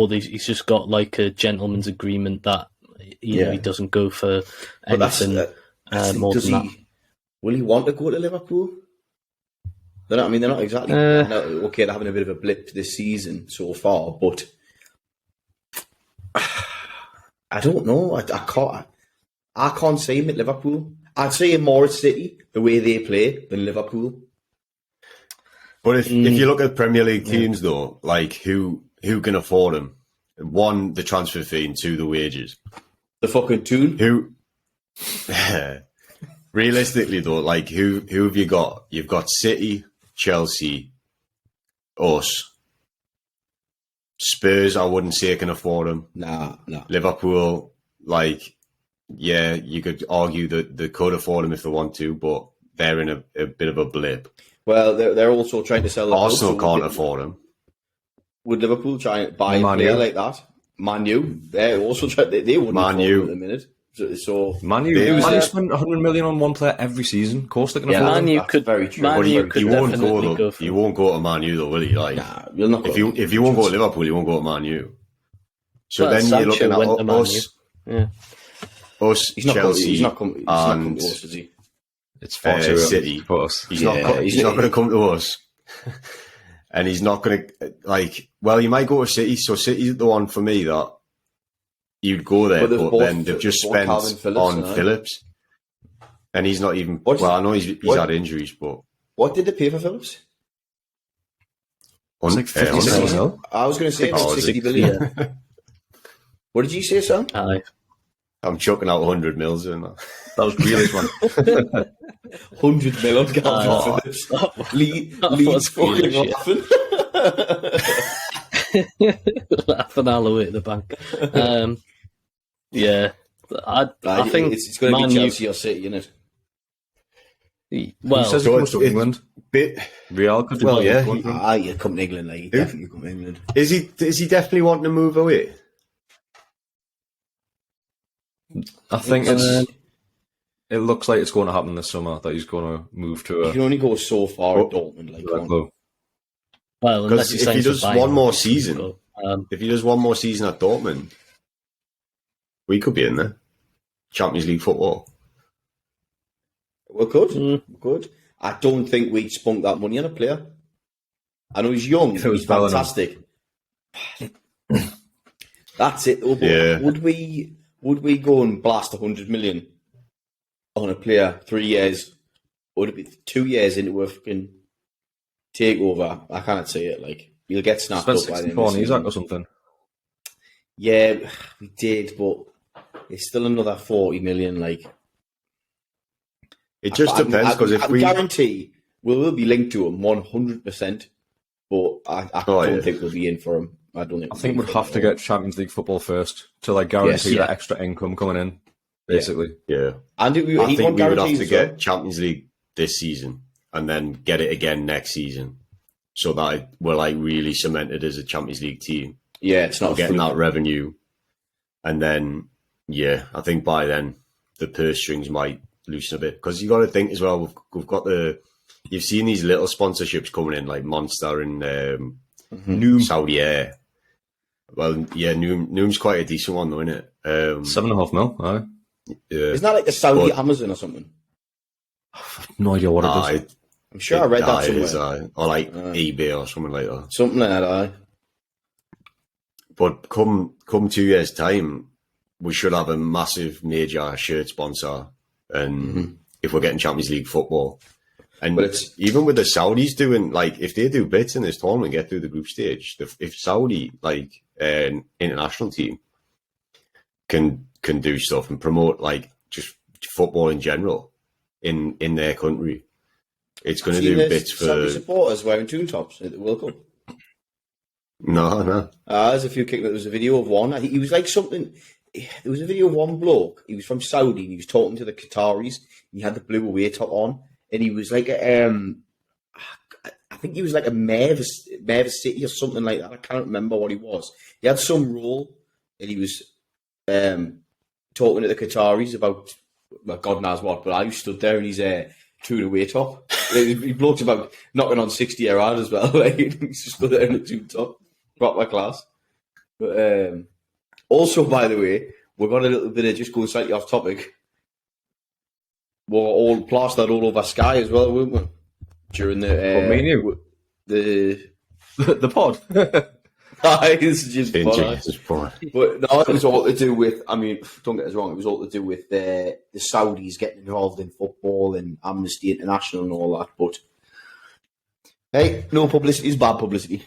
or he's just got like a gentleman's agreement that he doesn't go for But anything more does than he? Will he want to go to Liverpool? They're not. I mean, they're not exactly. Okay, they're having a bit of a blip this season so far, but I don't know. I can't see him at Liverpool. I'd see him more at City, the way they play, than Liverpool. But if you look at Premier League teams, though, like who can afford him? One, the transfer fee, and two, the wages. The fucking tune. Who? Realistically, though, like who have you got? You've got City, Chelsea, us, Spurs. I wouldn't say can afford him. Nah. Liverpool, like, yeah, you could argue that they could afford him if they want to, but they're in a bit of a blip. Well, they're also trying to sell the Arsenal can't afford him. Would Liverpool try and buy a Man player U. like that? Man U, they're also trying. They wouldn't Man afford U. him at the minute. So Man U spend 100 million on one player every season. Of course they can afford Man him. U that's could very true. Man But U could he won't definitely go. go for He won't go to Man U, though, will he? Like, nah, you'll not. if he won't go to Liverpool, he won't go to Man U. So Well, then you're looking Sancho went to at Man us, Yeah. He's not Chelsea, he's not coming and to us, is he? It's far too City. early for us. He's Yeah, not. He's not going to come to us, and he's not going to like. Well, he might go to City. So City's the one for me that you'd go there, But but then they've just spent Calvin Phillips, on haven't they? Phillips, and he's not even. What's- Well, I know he's what- had injuries, but What did they pay for Phillips? It's like 50 mil. I was going to say about Oh, is 60 it? billion. What did you say, Sam? Aye. I'm chucking out 100 mils in that. That was Grealish, man. 100 mil on Calvin Oh. Phillips. That Leeds was fucking Grealish, laughing. Laughing all the way to the bank. I think it's going to Man be U- Chelsea or City, isn't it? Well, Who says he so goes to it's- England? Bit. Real could do Well, that. yeah. Go to him. You come to England, like, you definitely come to England. Is he definitely wanting to move away? I think it looks like it's going to happen this summer that he's going to move to You a can only go so far Oh. at Dortmund. Like, to a club. well, unless Because if he does one more season, but, if he does one more season at Dortmund, we could be in there. Champions League football. we could. Mm. We could. I don't think we'd spunk that money on a player. I know he's young. If it was He's Bellingham. fantastic. That's it. Though, but Yeah. Would we go and blast 100 million on a player 3 years? Or would it be 2 years into a fucking takeover? I can't see it. Like, you'll get snapped Spent up by the end 64 of on the Isaac season. or something. Yeah, we did, but it's still another 40 million. Like, It just depends because if I we guarantee we will be linked to him 100%, but I Oh, don't yeah. think we'll be in for him. I don't think. I think we'd have to get Champions League football first to like guarantee Yes, that extra income coming in, basically. yeah, And I he think won't we would have guarantee to as well. get Champions League this season and then get it again next season, so that we're like really cemented as a Champions League team. Yeah, it's not We're getting that revenue, and then I think by then the purse strings might loosen a bit, because you got to think as well. We've got you've seen these little sponsorships coming in like Monster and Noom. Saudi Air. Well, yeah, Noom's quite a decent one though, isn't it? 7.5 mil. Aye. Yeah. Isn't that like the Saudi Amazon or something? No idea what it is. I'm sure I read that somewhere. Is, or like eBay or something like that. Something like that, aye. But come 2 years' time, we should have a massive major shirt sponsor, and if we're getting Champions League football, and even with the Saudis doing, like, if they do bits in this tournament, get through the group stage, if Saudi, like, an international team can do stuff and promote, like, just football in general in their country, it's going to do bits for Saudi supporters wearing tune tops at the World Cup. No. There's a few kick. There was a video of one. I think he was like something. There was a video of one bloke. He was from Saudi and he was talking to the Qataris. He had the blue away top on, and he was like I think he was like a mayor of a city or something like that. I can't remember what he was. He had some role, and he was talking to the Qataris about, well, God knows what. But I stood there and he's true away top. He bloke's about knocking on 60 year old as well. Like, he's just stood there in a tube top. Proper class. But also, by the way, we've got a little bit of, just going slightly off topic, we're all plastered all over Sky as well, weren't we? During the pod. It's just pod. But no, it was all to do with, I mean, don't get us wrong, it was all to do with the Saudis getting involved in football and Amnesty International and all that. But hey, no publicity is bad publicity.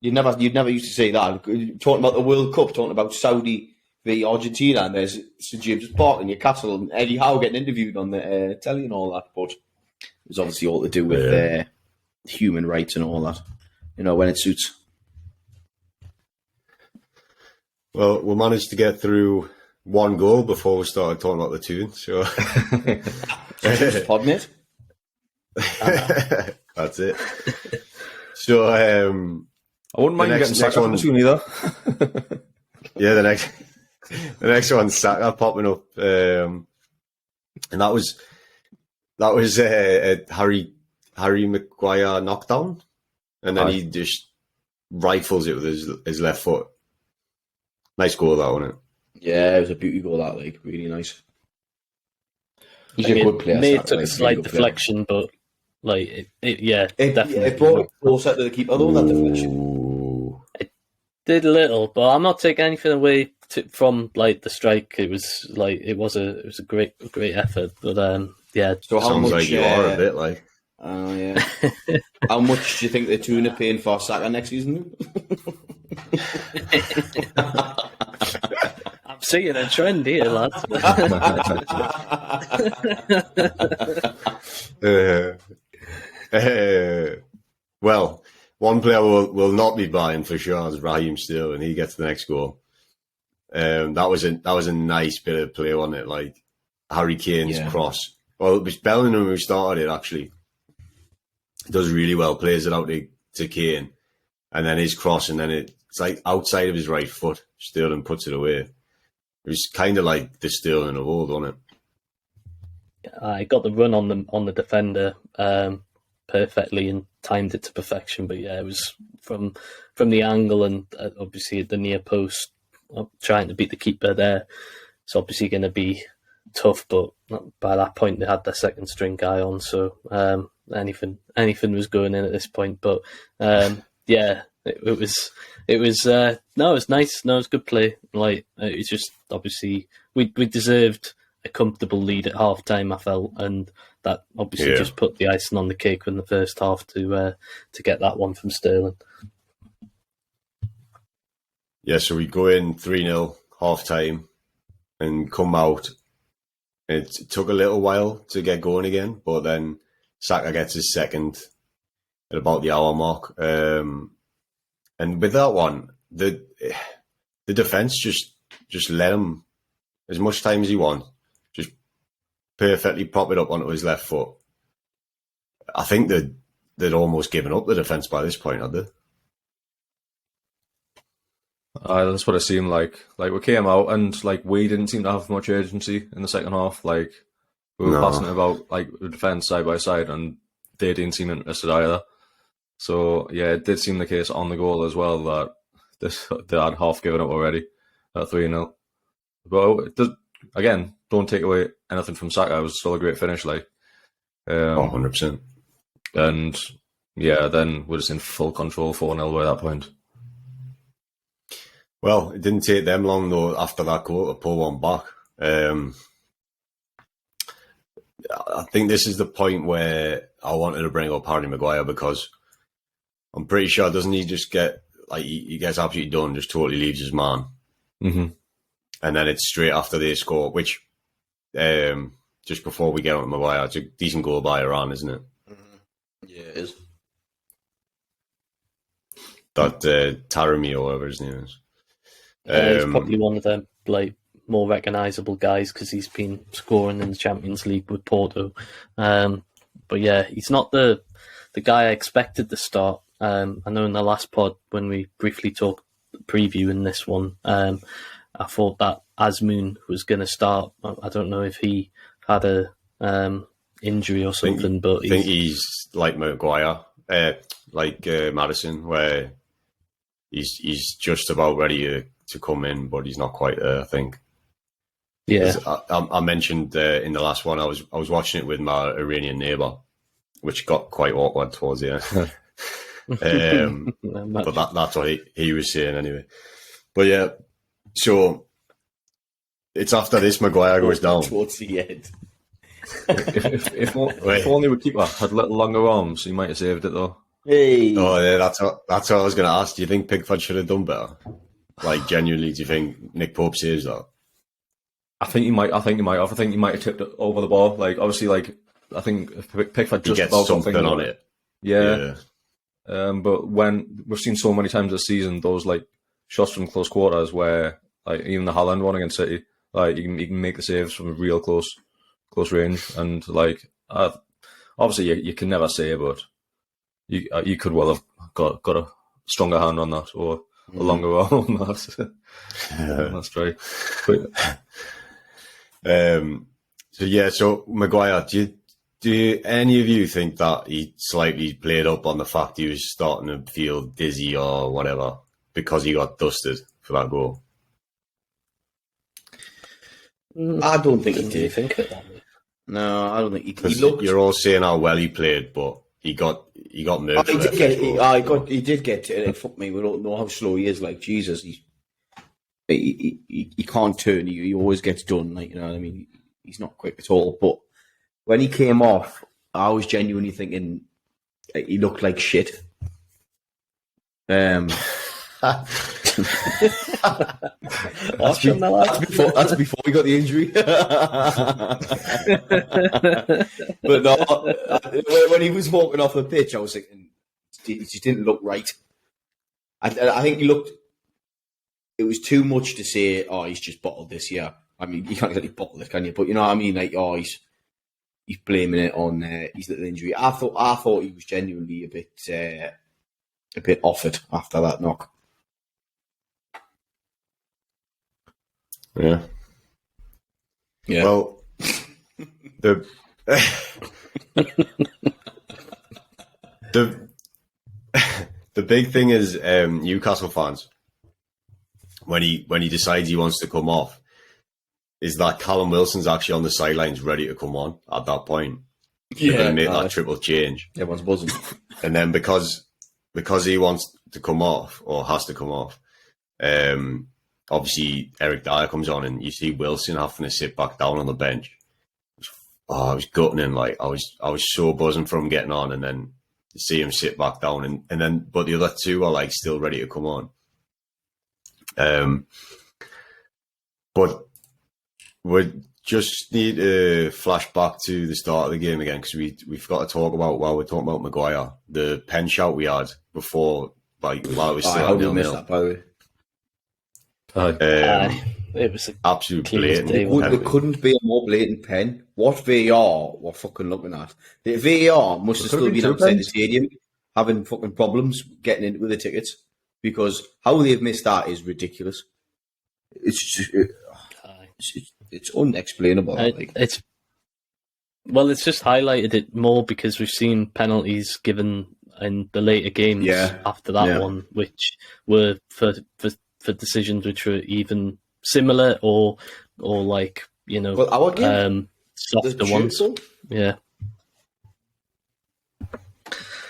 You'd never used to say that. Talking about the World Cup, talking about Saudi v Argentina, and there's St James's Park in Newcastle, and Eddie Howe getting interviewed on the telly and all that. But it was obviously all to do with human rights and all that. You know, when it suits. Well, we managed to get through one goal before we started talking about the tune. So, pod, mate. That's it. So, I wouldn't mind getting Saka on the tune either. Yeah, the next one's Saka popping up, and that was a Harry Maguire knockdown, and then he just rifles it with his left foot. Nice goal, that, wasn't it? Yeah, it was a beauty goal, that, like, really nice. He's a good player. It took a slight deflection, but like it definitely brought it closer to the keeper though. That deflection. It did a little, but I'm not taking anything away from like the strike. It was like it was a great effort, but yeah. So how sounds much like you are a bit like. Oh yeah. How much do you think the Tune are paying for Saka next season? I'm seeing a trend here, lads. Well, one player will not be buying for sure is Raheem Sterling. He gets the next goal. That was a nice bit of play, wasn't it? Like Harry Kane's cross. Well, it was Bellingham who started it, actually. Does really well, plays it out to Kane, and then his cross, and then it's like outside of his right foot. Sterling puts it away. It was kind of like the Sterling of old, wasn't it? I got the run on the defender perfectly and timed it to perfection. But yeah, it was from the angle and obviously at the near post, trying to beat the keeper there. It's obviously going to be tough, but by that point they had their second string guy on, so anything was going in at this point. But yeah, it was no, it was nice. No, it was good play. Like it was just obviously we deserved a comfortable lead at half time, I felt, and that obviously just put the icing on the cake in the first half to get that one from Sterling. Yeah, so we go in 3-0 half time and come out. It took a little while to get going again, but then Saka gets his second at about the hour mark. And with that one, the defence just let him as much time as he wants. Just perfectly prop it up onto his left foot. I think they'd almost given up the defence by this point, had they? That's what it seemed like. Like we came out and like we didn't seem to have much urgency in the second half. Like we were passing it about like the defence side by side, and they didn't seem interested either. So yeah, it did seem the case on the goal as well that they had half given up already at 3-0. But it does, again, don't take away anything from Saka. It was still a great finish, like 100%. And yeah, then we're just in full control 4-0 by that point. Well, it didn't take them long though after that goal to pull one back. I think this is the point where I wanted to bring up Harry Maguire, because I'm pretty sure doesn't he just get like he gets absolutely done, just totally leaves his man, Mm-hmm. and then it's straight after they score, which just before we get on to Maguire, it's a decent goal by Iran, isn't it? Yeah, it is. That Taremi or whatever his name is. He's probably one of the like more recognisable guys because he's been scoring in the Champions League with Porto. But yeah, he's not the guy I expected to start. I know in the last pod when we briefly talked preview in this one, I thought that Azmoun was going to start. I don't know if he had a injury or something, but I think he's like Maguire, like Madison, where he's just about ready to come in, but he's not quite there, I think. Yeah, I mentioned in the last one I was watching it with my Iranian neighbour, which got quite awkward towards the end. But that's what he was saying anyway. But yeah, so it's after this Maguire goes down towards the end. if only the keeper had little longer arms, he might have saved it though. Hey. Oh yeah, that's what I was going to ask. Do you think Pickford should have done better? Like genuinely, do you think Nick Pope saves that? I think he might have tipped it over the ball. Like obviously, like I think if Pickford just He gets about something on it. Yeah. But when we've seen so many times this season, those like shots from close quarters where like even the Haaland one against City, like you can make the saves from real close range, and like obviously you can never say, but you could well have got a stronger hand on that or a longer arm on that. That's right. So Maguire, do any of you think that he slightly played up on the fact he was starting to feel dizzy or whatever because he got dusted for that goal? I don't think he didn't really did. think it that way. No, I don't think he looked. You're all saying how well he played, but he got nervous. He did get it. Fuck me, we don't know how slow he is. Like Jesus, he can't turn. He always gets done. Like, you know what I mean? He's not quick at all. But when he came off, I was genuinely thinking he looked like shit. That's before he got the injury. But no, when he was walking off the pitch, I was thinking he just didn't look right. I think he looked. It was too much to say, oh, he's just bottled this year. I mean, you can't exactly bottle it, can you? But you know what I mean? Like, oh, he's blaming it on his little injury. I thought he was genuinely a bit off it after that knock. Yeah. Well, the big thing is Newcastle fans when he decides he wants to come off is that Callum Wilson's actually on the sidelines ready to come on at that point. They're going to make that triple change. Everyone's buzzing. And then because he wants to come off or has to come off, obviously Eric Dyer comes on and you see Wilson having to sit back down on the bench. I was gutting, like I was so buzzing from getting on, and then to see him sit back down and then but the other two are like still ready to come on. But we just need to flash back to the start of the game again, because we've got to talk about, while we're talking about Maguire, the pen shout we had before, like while it was still 0-0. That, by the way. It was an absolute blatant. There couldn't be a more blatant pen. What VAR we're fucking looking at? The VAR must have still been outside the stadium having fucking problems getting into the tickets, because how they've missed that is ridiculous. It's just, it's unexplainable. It's just highlighted it more because we've seen penalties given in the later games after that one, which were for decisions which were even similar or like, you know, our game, softer ones. Yeah.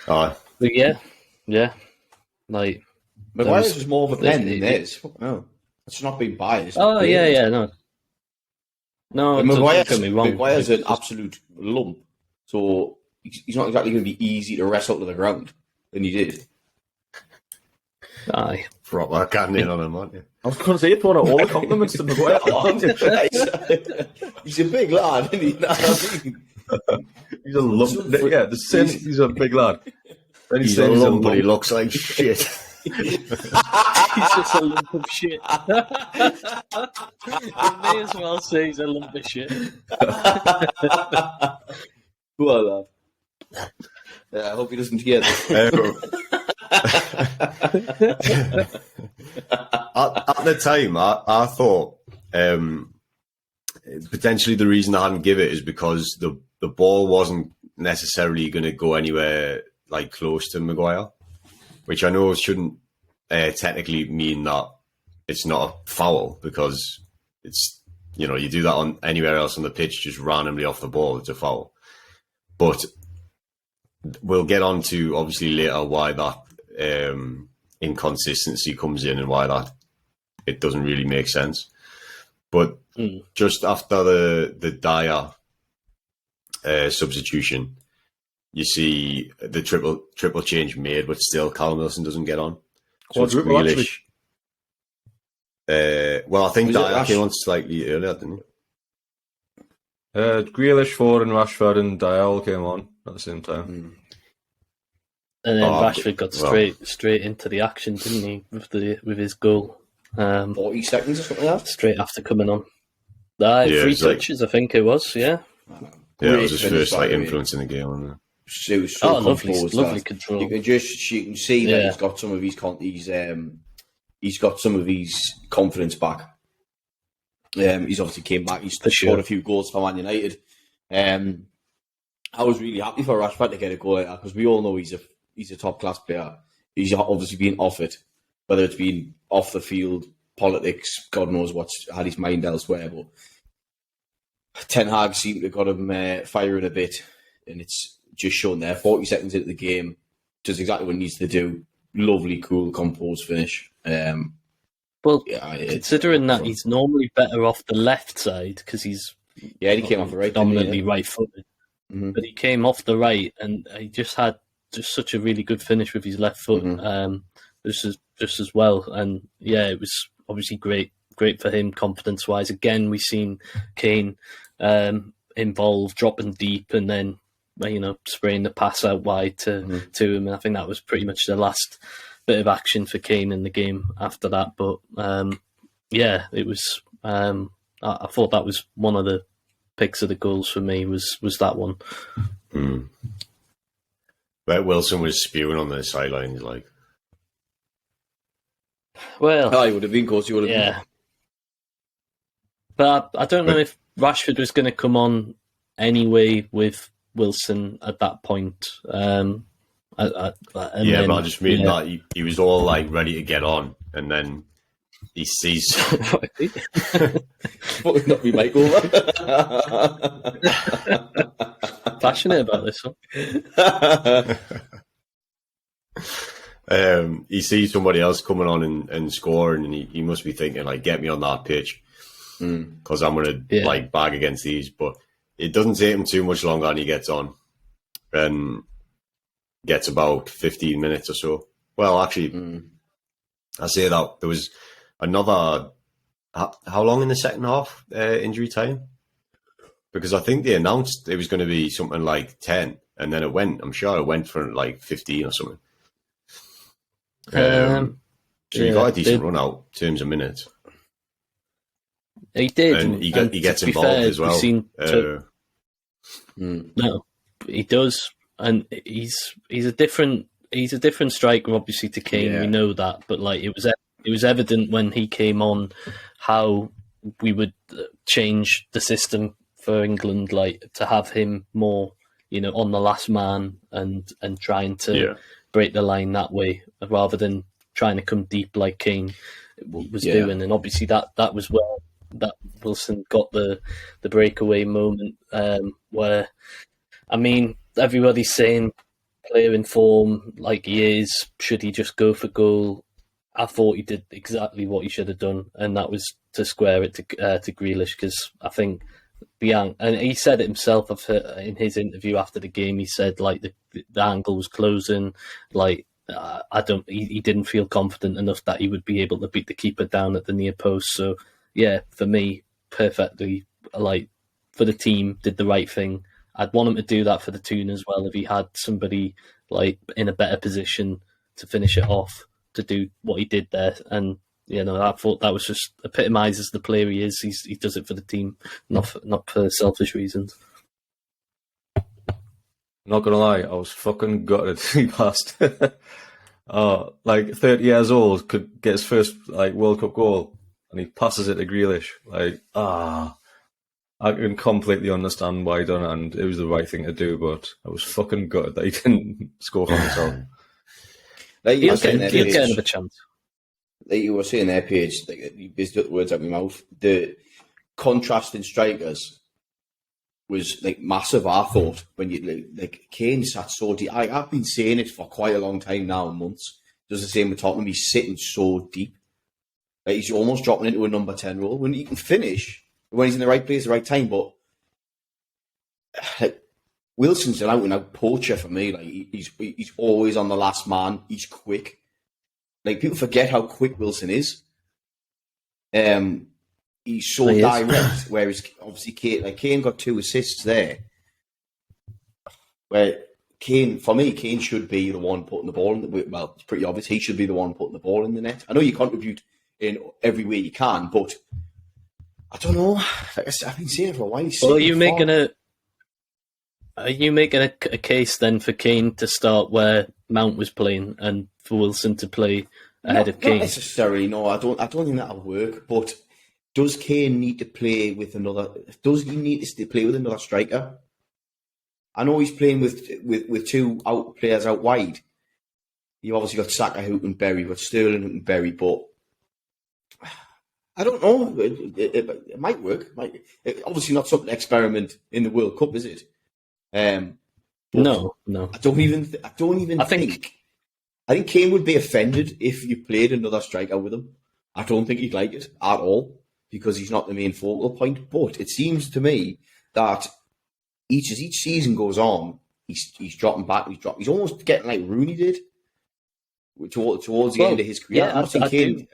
Aye. But yeah, like Maguire's is more of a pen than theirs. No, it's not being biased. Oh yeah, no, Maguire's an absolute lump, so he's not exactly going to be easy to wrestle to the ground, and he did. Aye, proper cannon in on him, aren't you? I was going to say, throwing out all the compliments to Maguire. He's a big lad, isn't he? You know what I mean? He's a lump. Yeah, the same. He's a big lad. Then He's a lump, but he looks like shit. he's just a lump of shit. You may as well say he's a lump of shit. Well, I hope he doesn't hear this. At the time, I thought potentially the reason I hadn't give it is because the ball wasn't necessarily going to go anywhere like close to Maguire, which I know shouldn't technically mean that it's not a foul, because it's, you know, you do that on anywhere else on the pitch, just randomly off the ball, it's a foul. But we'll get on to obviously later why that inconsistency comes in and why that it doesn't really make sense. But just after the Dyer substitution, you see the triple change made, but still Callum Wilson doesn't get on. So it's Grealish. Well, I think Dyer came on slightly earlier, didn't he? Grealish, Foden, Rashford, and Dyer came on at the same time. And then Rashford got straight into the action, didn't he, with his goal? 40 seconds or something like that? Straight after coming on. 3 touches, I think it was, yeah. Yeah, it was his first influence in the game, wasn't it? It was so lovely control. You can see that he's got some of he's got some of his confidence back. He's obviously came back. He's scored a few goals for Man United. I was really happy for Rashford to get a goal like that, because we all know he's a top class player. He's obviously been off it, whether it's been off the field, politics, God knows what's had his mind elsewhere. But Ten Hag seemed to have got him firing a bit, and it's just shown there. 40 seconds into the game, does exactly what he needs to do. Lovely, cool, composed finish. Considering that he's normally better off the left side, because he came off the right, dominantly right-footed, but he came off the right, and he just had such a really good finish with his left foot, just as well. And yeah, it was obviously great for him confidence-wise. Again, we've seen Kane involved, dropping deep, and then spraying the pass out wide to him. And I think that was pretty much the last bit of action for Kane in the game after that. But it was. I thought that was one of the picks of the goals for me. Was that one? But Wilson was spewing on the sidelines, like. Well, he would have been, of course, he would have been. But I don't know if Rashford was going to come on anyway with Wilson at that point. But I just mean that he was all like ready to get on, and then he sees. What not be Michael? Passionate about this one. He sees somebody else coming on and scoring, and he must be thinking like, "Get me on that pitch, because I'm going to bag against these." But it doesn't take him too much longer, and he gets on, and gets about 15 minutes or so. Well, actually, I say that there was another. How long in the second half injury time? Because I think they announced it was going to be something like 10, and then I'm sure it went for like 15 or something. So he got a decent run out in terms of minutes. He did, and he gets involved as well. No, he does, and he's a different he's a different striker, obviously, to Kane. Yeah. We know that, but like it was evident when he came on how we would change the system for England, like to have him more, on the last man and trying to break the line that way rather than trying to come deep like Kane was doing. And obviously that was where that Wilson got the breakaway moment where, I mean, everybody's saying player in form like he is, should he just go for goal? I thought he did exactly what he should have done, and that was to square it to Grealish, because I think and he said it himself in his interview after the game. He said like the angle was closing, like he didn't feel confident enough that he would be able to beat the keeper down at the near post. So yeah, for me, perfectly, like for the team, did the right thing. I'd want him to do that for the tune as well if he had somebody like in a better position to finish it off, to do what he did there. And I thought that was just epitomises the player he is. He does it for the team, not for selfish reasons. Not gonna lie, I was fucking gutted he passed. Like 30 years old, could get his first like World Cup goal, and he passes it to Grealish. Like, I can completely understand why he done it, and it was the right thing to do, but I was fucking gutted that he didn't score for himself. Like He'll get another chance. Like you were saying there, Paige, like, you basically took the words out of my mouth. The contrast in strikers was like massive, I thought, when you like Kane sat so deep. I've been saying it for quite a long time now, months. Does the same with Tottenham. He's sitting so deep. Like he's almost dropping into a number 10 role when he can finish when he's in the right place at the right time. But like, Wilson's an out and out poacher for me. Like he's always on the last man. He's quick. Like people forget how quick Wilson is. He's so direct. Whereas obviously Kane got 2 assists there. Where Kane should be the one putting the ball in the, well, it's pretty obvious he should be the one putting the ball in the net. I know you contribute in every way you can, but I don't know. Like I've been saying it for a while. Well, are you making a case then for Kane to start where Mount was playing and for Wilson to play ahead of Kane? Not necessarily. No, I don't think that'll work. But does Kane need to play with another? Does he need to play with another striker? I know he's playing with 2 out players out wide. You obviously got Saka who can bury, you've got Sterling who can bury, but I don't know. It might work. Obviously not something to experiment in the World Cup, is it? No. I think Kane would be offended if you played another striker with him. I don't think he'd like it at all because he's not the main focal point. But it seems to me that as each season goes on, he's dropping back. He's almost getting like Rooney did towards the end of his career. Yeah, I'm not saying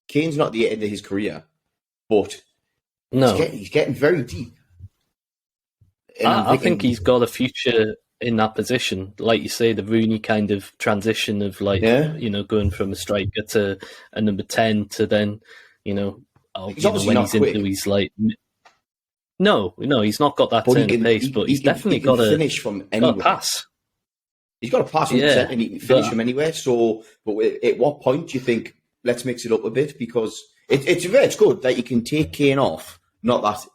Kane's not the end of his career, but he's getting very deep. I think he's got a future in that position. Like you say, the Rooney kind of transition of going from a striker to a number 10 to then, he's obviously not quick. He's like, no, he's not got that turn of pace, but he's definitely got a finish from anywhere. Pass. He's got a pass 100%, and he can finish from anywhere. So, but at what point do you think let's mix it up a bit? Because it's good that you can take Kane off. Not that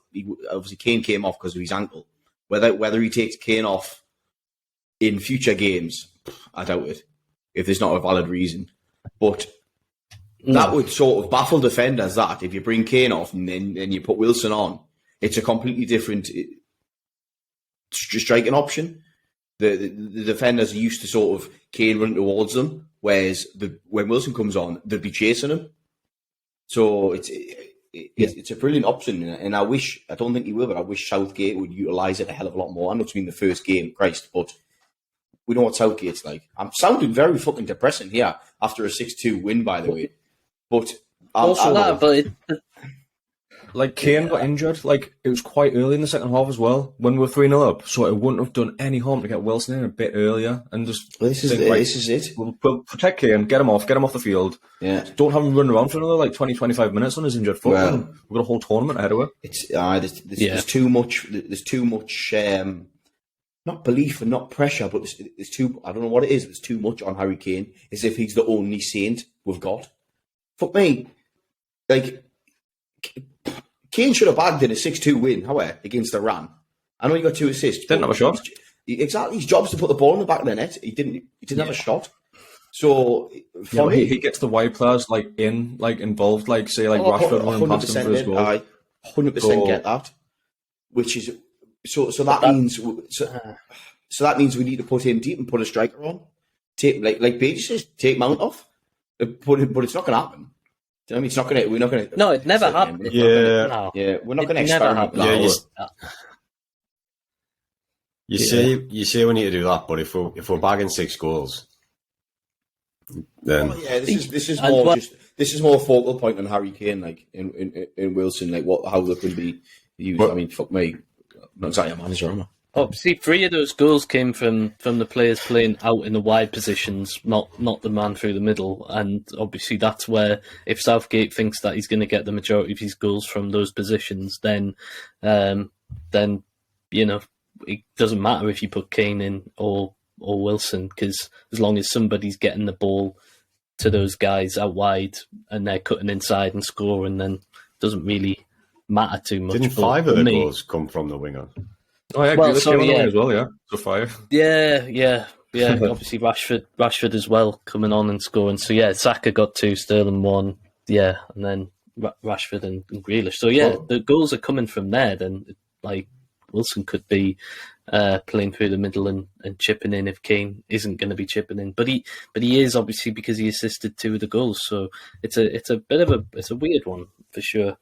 obviously Kane came off because of his ankle. Whether he takes Kane off in future games, I doubt it. If there's not a valid reason, but that would sort of baffle defenders. That if you bring Kane off and then you put Wilson on, it's a completely different striking option. The defenders are used to sort of Kane running towards them, whereas when Wilson comes on, they'd be chasing him. So it's a brilliant option, and I don't think he will, but I wish Southgate would utilise it a hell of a lot more. I know it's been the first game, Christ, but we know what Southgate's like. I'm sounding very fucking depressing here after a 6-2 win, by the way. But like Kane got injured. Like it was quite early in the second half as well when we were 3-0 up, so it wouldn't have done any harm to get Wilson in a bit earlier and just. This is it. We'll protect Kane, get him off the field. Yeah, don't have him run around for another 20-25 minutes on his injured foot. Well, we've got a whole tournament ahead of it. There's too much. There's too much. not belief and not pressure, but it's too. I don't know what it is. It's too much on Harry Kane, as if he's the only saint we've got. Fuck me, like Kane should have bagged in a 6-2 win, however, against Iran. I know he got 2 assists. Didn't have a shot. Exactly, his job's to put the ball in the back of the net. He didn't have a shot. So for me, he gets the wide players involved, say Rashford running past him for his goal. I 100% get that. Which is so that means we need to put him deep and put a striker on. Take like Paige says, take Mount off. But it's not going to happen. Do you know what I mean? It's not going to. We're not going to. No, it never happened. We're not going to experiment. You say we need to do that, but if we're bagging 6 goals, then this is more focal point on Harry Kane, like in Wilson, like how they could be used. I mean, fuck me, I'm not exactly a manager, am I? Obviously, 3 of those goals came from the players playing out in the wide positions, not the man through the middle. And obviously, that's where if Southgate thinks that he's going to get the majority of his goals from those positions, then it doesn't matter if you put Kane in or Wilson, because as long as somebody's getting the ball to those guys out wide and they're cutting inside and scoring, then it doesn't really matter too much. Didn't 5 of the goals come from the winger? Oh, yeah, as well, yeah. So 5. Yeah. Obviously, Rashford as well coming on and scoring. So yeah, Saka got 2, Sterling 1. Yeah, and then Rashford and Grealish. So yeah, the goals are coming from there. Then Wilson could be playing through the middle and chipping in if Kane isn't going to be chipping in. But he is, obviously, because he assisted 2 of the goals. So it's a bit of a weird one for sure.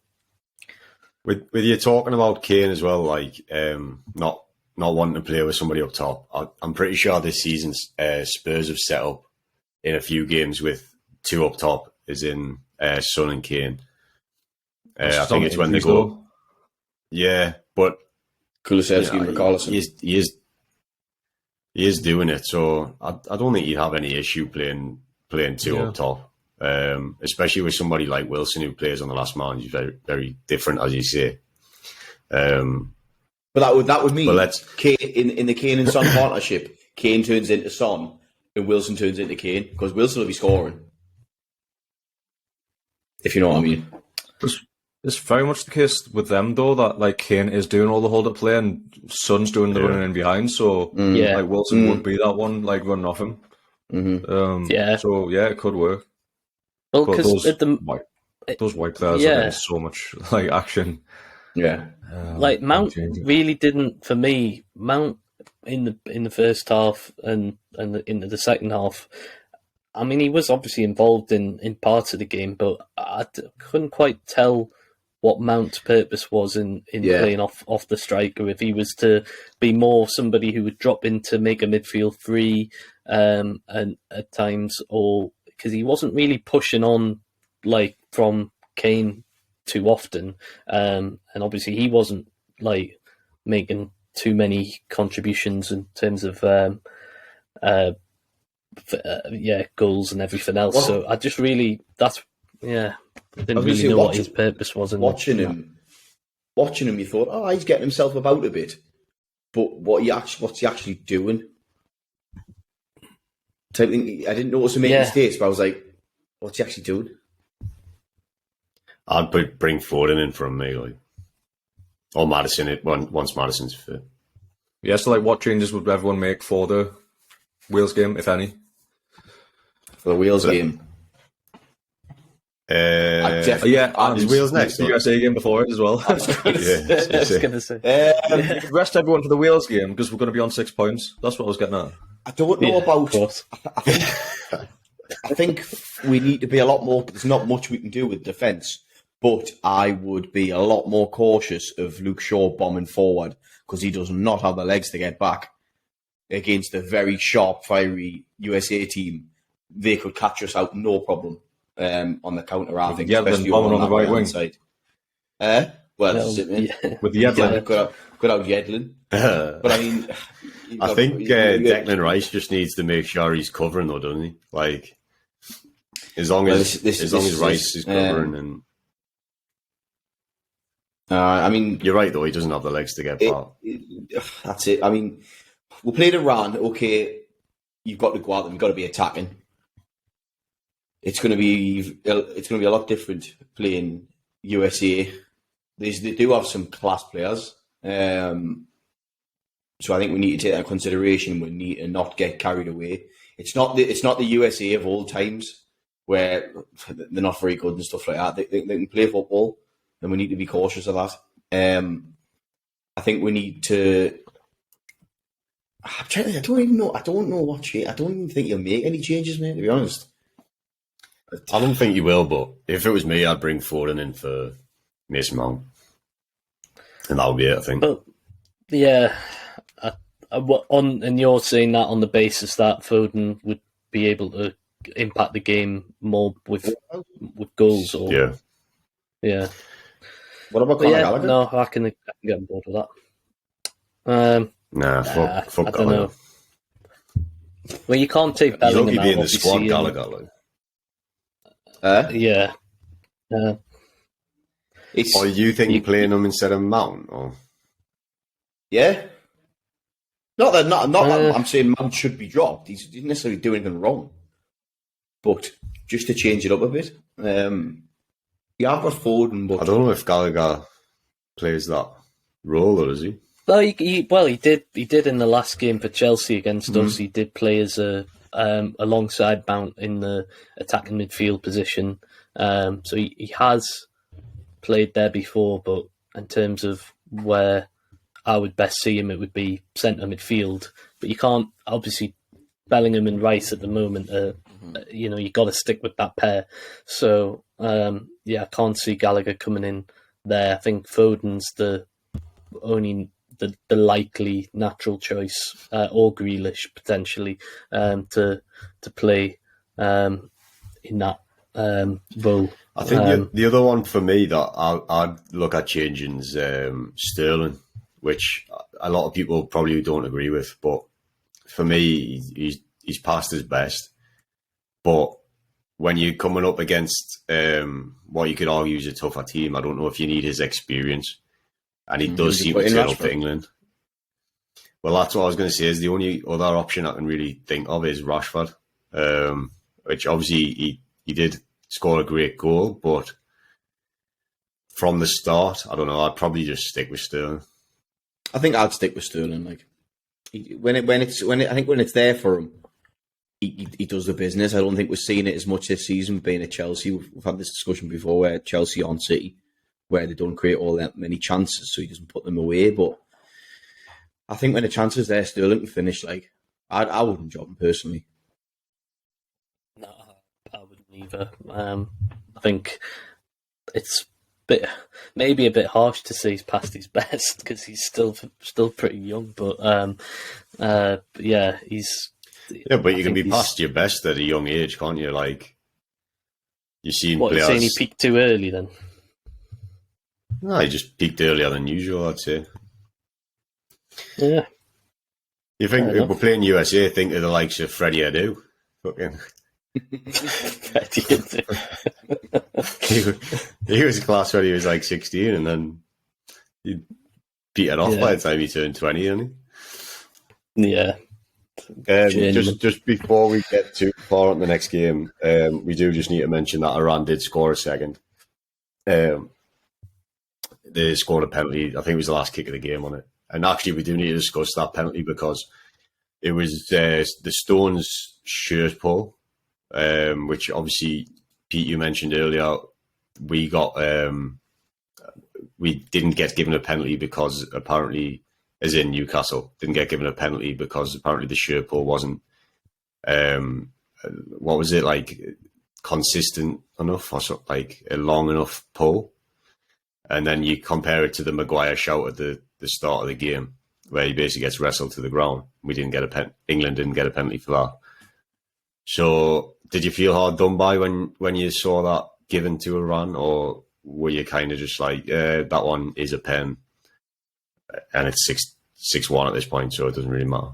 With you talking about Kane as well, not wanting to play with somebody up top, I'm pretty sure this season Spurs have set up in a few games with 2 up top, as in Son and Kane. I think it's when they go. Yeah, but Kulusevski and Richarlison. He is doing it, so I don't think he'd have any issue playing 2 up top. Especially with somebody like Wilson who plays on the last man. He's very, very different, as you say. But that would mean Kane, in the Kane and Son partnership, Kane turns into Son and Wilson turns into Kane, because Wilson will be scoring. If you know what I mean. It's very much the case with them, though, that Kane is doing all the hold-up play and Son's doing the running in behind. So Wilson would be that one, running off him. Mm-hmm. So yeah, it could work. Well, because those white players are getting so much action. Yeah, Mount really didn't, for me. Mount in the first half and into the second half. I mean, he was obviously involved in parts of the game, but I couldn't quite tell what Mount's purpose was in playing off the striker. If he was to be more somebody who would drop in to make a midfield 3 and at times, or because he wasn't really pushing on from Kane too often, and obviously he wasn't making too many contributions in terms of goals and everything else. So I just really didn't really know what his purpose was. Watching him, you thought, he's getting himself about a bit, but what's he actually doing? Type thing. I didn't notice him making mistakes, but I was like, what's he actually doing? I'd bring Foden in from me, or Maddison once Maddison's fit. Yeah, so what changes would everyone make for the Wales game, if any? For the Wales game? Is Wales next? The USA game before it as well. I was going to say. Rest everyone for the Wales game, because we're going to be on 6 points. That's what I was getting at. I don't know about. I think we need to be a lot more. There's not much we can do with defence, but I would be a lot more cautious of Luke Shaw bombing forward, because he does not have the legs to get back against a very sharp, fiery USA team. They could catch us out, no problem, on the counter. I think, especially on the right wing side. That's it, man. With the Yedlin, good out Yedlin. But I mean, I think Declan Rice just needs to make sure he's covering, though, doesn't he? As long as Rice is covering, and I mean, you're right though. He doesn't have the legs to get back. That's it. I mean, we played Iran. Okay, you've got to go out and you've got to be attacking. It's going to be a lot different playing USA. They do have some class players, so I think we need to take that into consideration. We need to not get carried away. It's not the USA of old times where they're not very good and stuff like that. They can play football, and we need to be cautious of that. I think we need to. I'm trying to think, I don't even know. I don't know what change. I don't even think you'll make any changes, mate. To be honest, I don't think you will. But if it was me, I'd bring Foden in for Mason Mount, and that would be it. I think. But yeah, and you're saying that on the basis that Foden would be able to impact the game more with goals, or yeah. What about Conor Gallagher? No, I can get on board with that. Fuck I don't know. Well, you can't take Bellingham He'll out. be in the squad, Gallagher. Yeah. Or you think you're playing him instead of Mount? Or? Yeah. Not that I'm saying Mount should be dropped. He didn't necessarily do anything wrong. But just to change it up a bit. Yeah, I've got Foden, but I don't know if Gallagher plays that role, or does he? Well, he did in the last game for Chelsea against us. He did play as alongside Mount in the attacking midfield position. So he has played there before, but in terms of where I would best see him, it would be centre midfield. But you can't, obviously, Bellingham and Rice at the moment, you got to stick with that pair. So, I can't see Gallagher coming in there. I think Foden's the likely natural choice, or Grealish potentially, to play in that role. I think the other one for me that I'd look at changing is Sterling, which a lot of people probably don't agree with, but for me, he's past his best. But when you're coming up against what you could argue is a tougher team, I don't know if you need his experience. And he does seem to turn up for England. Well, that's what I was going to say, is the only other option I can really think of is Rashford, which obviously he did score a great goal, but from the start, I don't know, I'd probably just stick with Sterling. I think I'd stick with Sterling. Like when it's there for him, he does the business. I don't think we're seeing it as much this season being at Chelsea. We've had this discussion before where Chelsea on City, where they don't create all that many chances, so he doesn't put them away. But I think when the chances there, Sterling can finish. Like I wouldn't drop him personally. No, I wouldn't either. I think it's maybe a bit harsh to say he's past his best because he's still pretty young. But he's. Yeah, but you can be past your best at a young age, can't you? Like, you've seen players... You're saying he peaked too early then? No, he just peaked earlier than usual, I'd say. Yeah. You think, if we're playing USA, think of the likes of Freddie Adu. Fucking... he was class when he was like 16, and then he beat it off by the time he turned 20, didn't he? Yeah. Just before we get too far on the next game, we do just need to mention that Iran did score a second. They scored a penalty. I think it was the last kick of the game on it. And actually, we do need to discuss that penalty because it was the Stones shirt pull, which obviously, Pete, you mentioned earlier, we didn't get given a penalty because apparently, as in Newcastle, didn't get given a penalty because apparently the shirt pull wasn't, what was it, like, consistent enough or something, like a long enough pull. And then you compare it to the Maguire shout at the start of the game, where he basically gets wrestled to the ground. England didn't get a penalty for that. So, did you feel hard done by when you saw that given to Iran, or were you kind of just like, that one is a pen, and it's 6-1 at this point, so it doesn't really matter?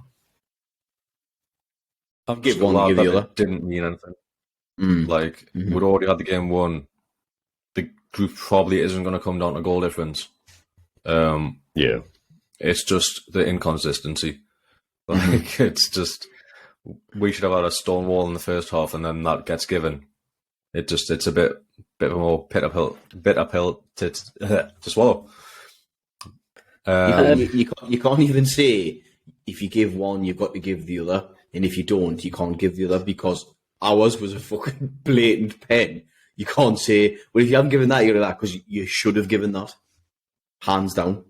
I'm just glad that it didn't mean anything. We'd already had the game won. The group probably isn't going to come down to goal difference. Yeah. It's just the inconsistency. Like, it's just, we should have had a stone wall in the first half, and then that gets given. It's a bit more bitter pill to swallow. You can't even say if you give one, you've got to give the other, and if you don't, you can't give the other, because ours was a fucking blatant pen. You can't say, well, if you haven't given that, you're that, because you should have given that, hands down.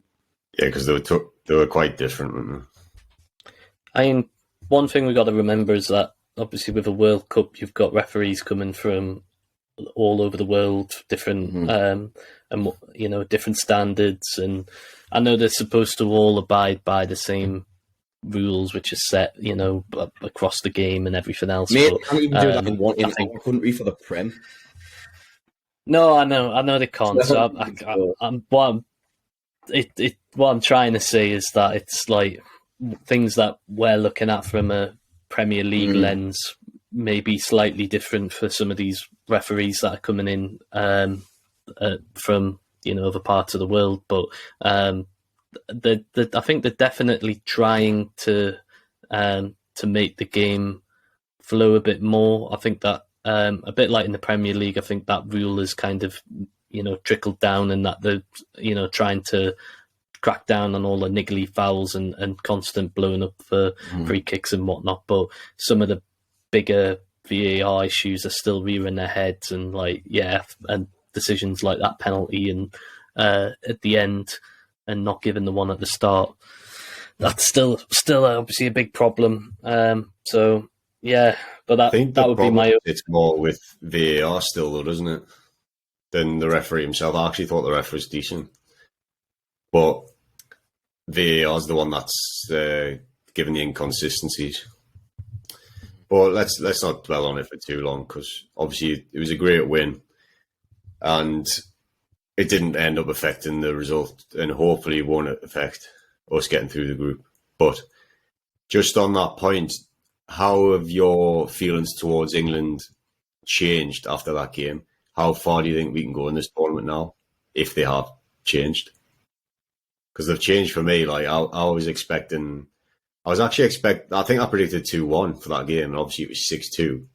Yeah, because they were quite different, weren't they? I mean, one thing we got to remember is that obviously with a World Cup, you've got referees coming from all over the world, different and different standards, and I know they're supposed to all abide by the same rules, which is set, across the game and everything else. Mate, but, can't even do that in our country for the Prem. No, I know they can't. So what I'm trying to say is that it's like things that we're looking at from a Premier League lens may be slightly different for some of these referees that are coming in from other parts of the world. But I think they're definitely trying to make the game flow a bit more. I think that a bit like in the Premier League, I think that rule is kind of trickled down, and that they're trying to crack down on all the niggly fouls and constant blowing up for free kicks and whatnot. But some of the bigger VAR issues are still rearing their heads, and and decisions like that penalty and at the end and not giving the one at the start, that's still obviously a big problem. So yeah, but I think that would be my. It's more with VAR still, though, doesn't it, than the referee himself. I actually thought the ref was decent, but VAR is the one that's given the inconsistencies. But let's not dwell on it for too long, because obviously it was a great win, and it didn't end up affecting the result, and hopefully it won't affect us getting through the group. But just on that point, how have your feelings towards England changed after that game? How far do you think we can go in this tournament now, if they have changed? Because they've changed for me. Like I was expecting. I think I predicted 2-1 for that game, and obviously it was 6-2.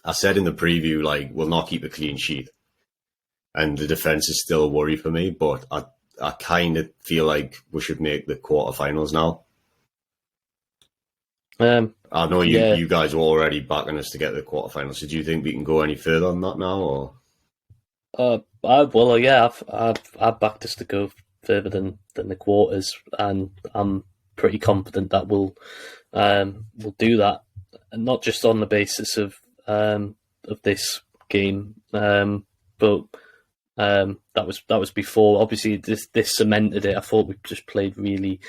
I said in the preview, like, we'll not keep a clean sheet, and the defence is still a worry for me, but I kind of feel like we should make the quarterfinals now. I know you guys were already backing us to get the quarterfinals, so do you think we can go any further on that now? Or I've backed us to go further than the quarters, and I'm pretty confident that we'll do that, and not just on the basis of this game, but that was before. Obviously, this cemented it. I thought we just played really,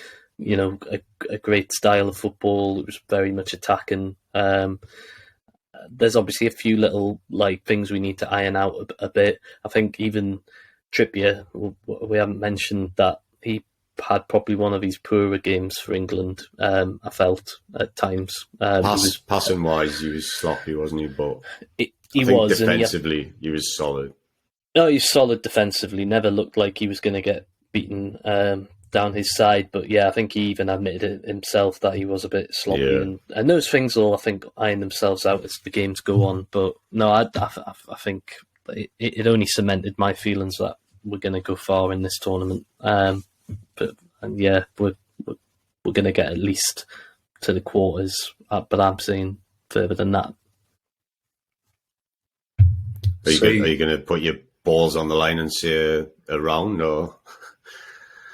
a great style of football. It was very much attacking. There's obviously a few little things we need to iron out a bit. I think even Trippier, we haven't mentioned that he had probably one of his poorer games for England. I felt at times. Passing wise, he was sloppy, wasn't he? But he was defensively, he was solid. No, he's solid defensively. Never looked like he was going to get beaten down his side. But yeah, I think he even admitted it himself that he was a bit sloppy. Yeah. And those things will, I think, iron themselves out as the games go on. But no, I think it only cemented my feelings that we're going to go far in this tournament. But we're going to get at least to the quarters. But I'm saying further than that. Are you going to put your balls on the line and say a round, or?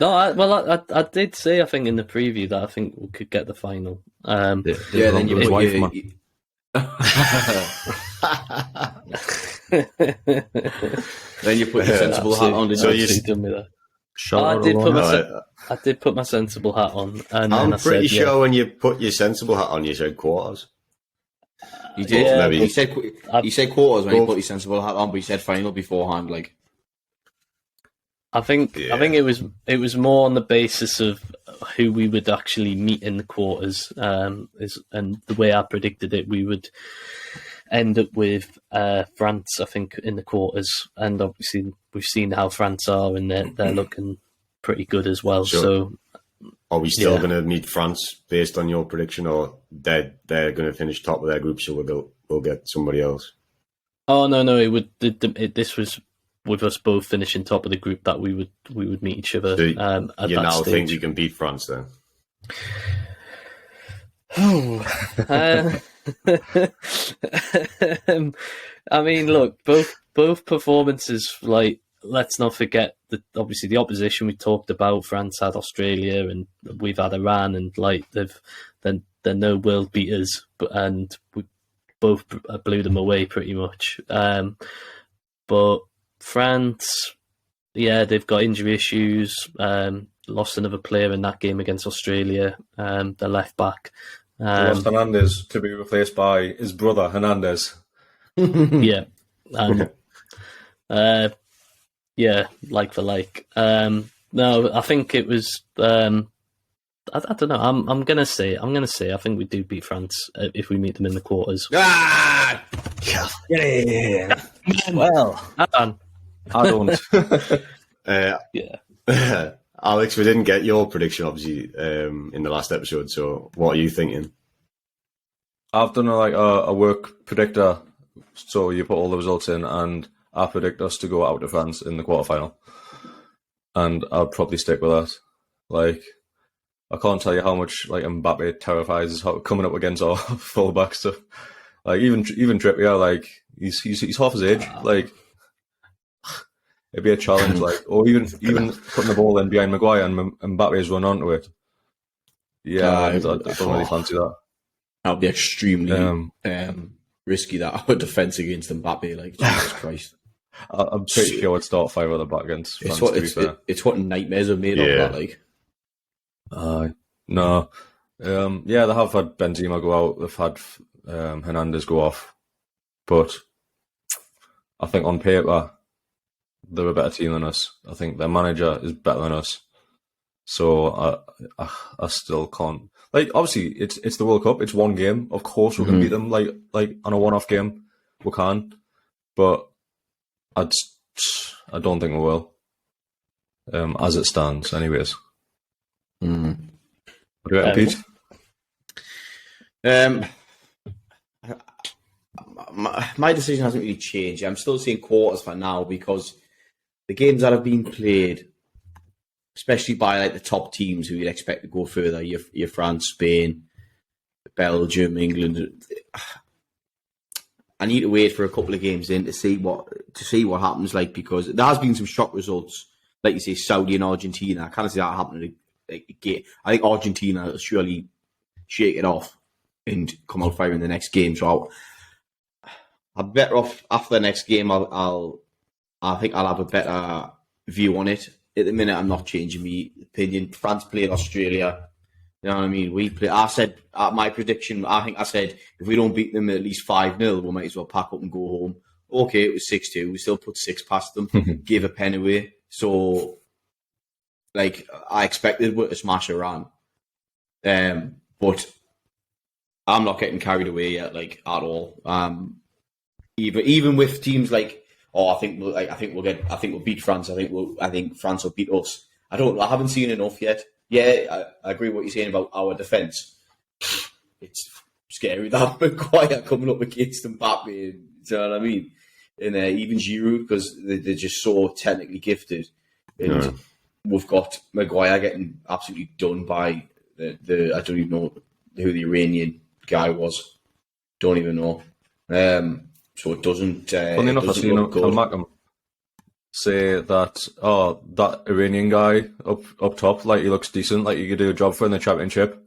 No, I did say, I think in the preview, that I think we could get the final. Then you put wife, then you put your sensible hat on. So you done with that. I did put my sensible hat on, and I'm then pretty sure when you put your sensible hat on, you said quarters. He did. Yeah, he said quarters when he put his sensible hat on, but he said final beforehand. I think it was more on the basis of who we would actually meet in the quarters. And the way I predicted it, we would end up with France, I think, in the quarters. And obviously, we've seen how France are, and they're looking pretty good as well. So Are we still Yeah. going to meet France based on your prediction, or they're going to finish top of their group, so we'll get somebody else? Oh no, it would. This was with us both finishing top of the group that we would meet each other. So At you that now stage. think we can beat France then? I mean, look, both performances. Like, let's not forget that obviously the opposition we talked about. France had Australia, and we've had Iran, and like they're no world beaters, and we both blew them away pretty much. But France, yeah, they've got injury issues. Lost another player in that game against Australia. The left back. Lost Hernandez to be replaced by his brother Hernandez. Yeah, and yeah, like for like. No, I think it was. I don't know. I'm gonna say. I think we do beat France if we meet them in the quarters. Ah! Yeah. Well, I don't. Yeah. Alex, we didn't get your prediction, obviously, in the last episode. So, what are you thinking? I've done a work predictor, so you put all the results in, and I predict us to go out to France in the quarterfinal, and I'll probably stick with that. Like, I can't tell you how much like Mbappe terrifies us coming up against our fullbacks. So, like even Trippier, like he's half his age. Like, it'd be a challenge. Like, or even putting the ball in behind Maguire and Mbappe's run onto it. Yeah, I don't really fancy that. That would be extremely risky, that our defence against Mbappe, like, Jesus Christ. I'm pretty sure I'd start 5 at the back against France, it's what nightmares are made of, that, like. No. Yeah, they have had Benzema go out, they've had Hernandez go off, but I think on paper they're a better team than us. I think their manager is better than us. So I still can't. Like, obviously, it's the World Cup. It's one game. Of course, we're going to beat them. Like on a one-off game, we can. But I don't think we will. As it stands, anyways. What do you reckon, Pete? My decision hasn't really changed. I'm still seeing quarters for now, because the games that have been played, especially by like the top teams who you'd expect to go further, your France, Spain, Belgium, England. I need to wait for a couple of games in to see what happens. Like, because there has been some shock results, like you say, Saudi and Argentina. I kind of see that happening again. I think Argentina will surely shake it off and come out firing the next game. So I'm better off after the next game. I think I'll have a better view on it. At the minute, I'm not changing my opinion. France played Australia. You know what I mean? I said my prediction. I said if we don't beat them at least 5-0, we might as well pack up and go home. Okay, it was 6-2. We still put 6 past them. Gave a pen away. So, like, I expected to smash Iran, but I'm not getting carried away yet, like, at all. Even with teams like, I think we'll beat France. I think France will beat us. I haven't seen enough yet. Yeah, I agree with what you're saying about our defence. It's scary that Maguire coming up against Mbappe. You know what I mean? And even Giroud, because they're just so technically gifted. And we've got Maguire getting absolutely done by the I don't even know who the Iranian guy was. Don't even know. So it doesn't. Funny enough, I've seen Malcolm say that Iranian guy up top, like, he looks decent, like he could do a job for in the Championship.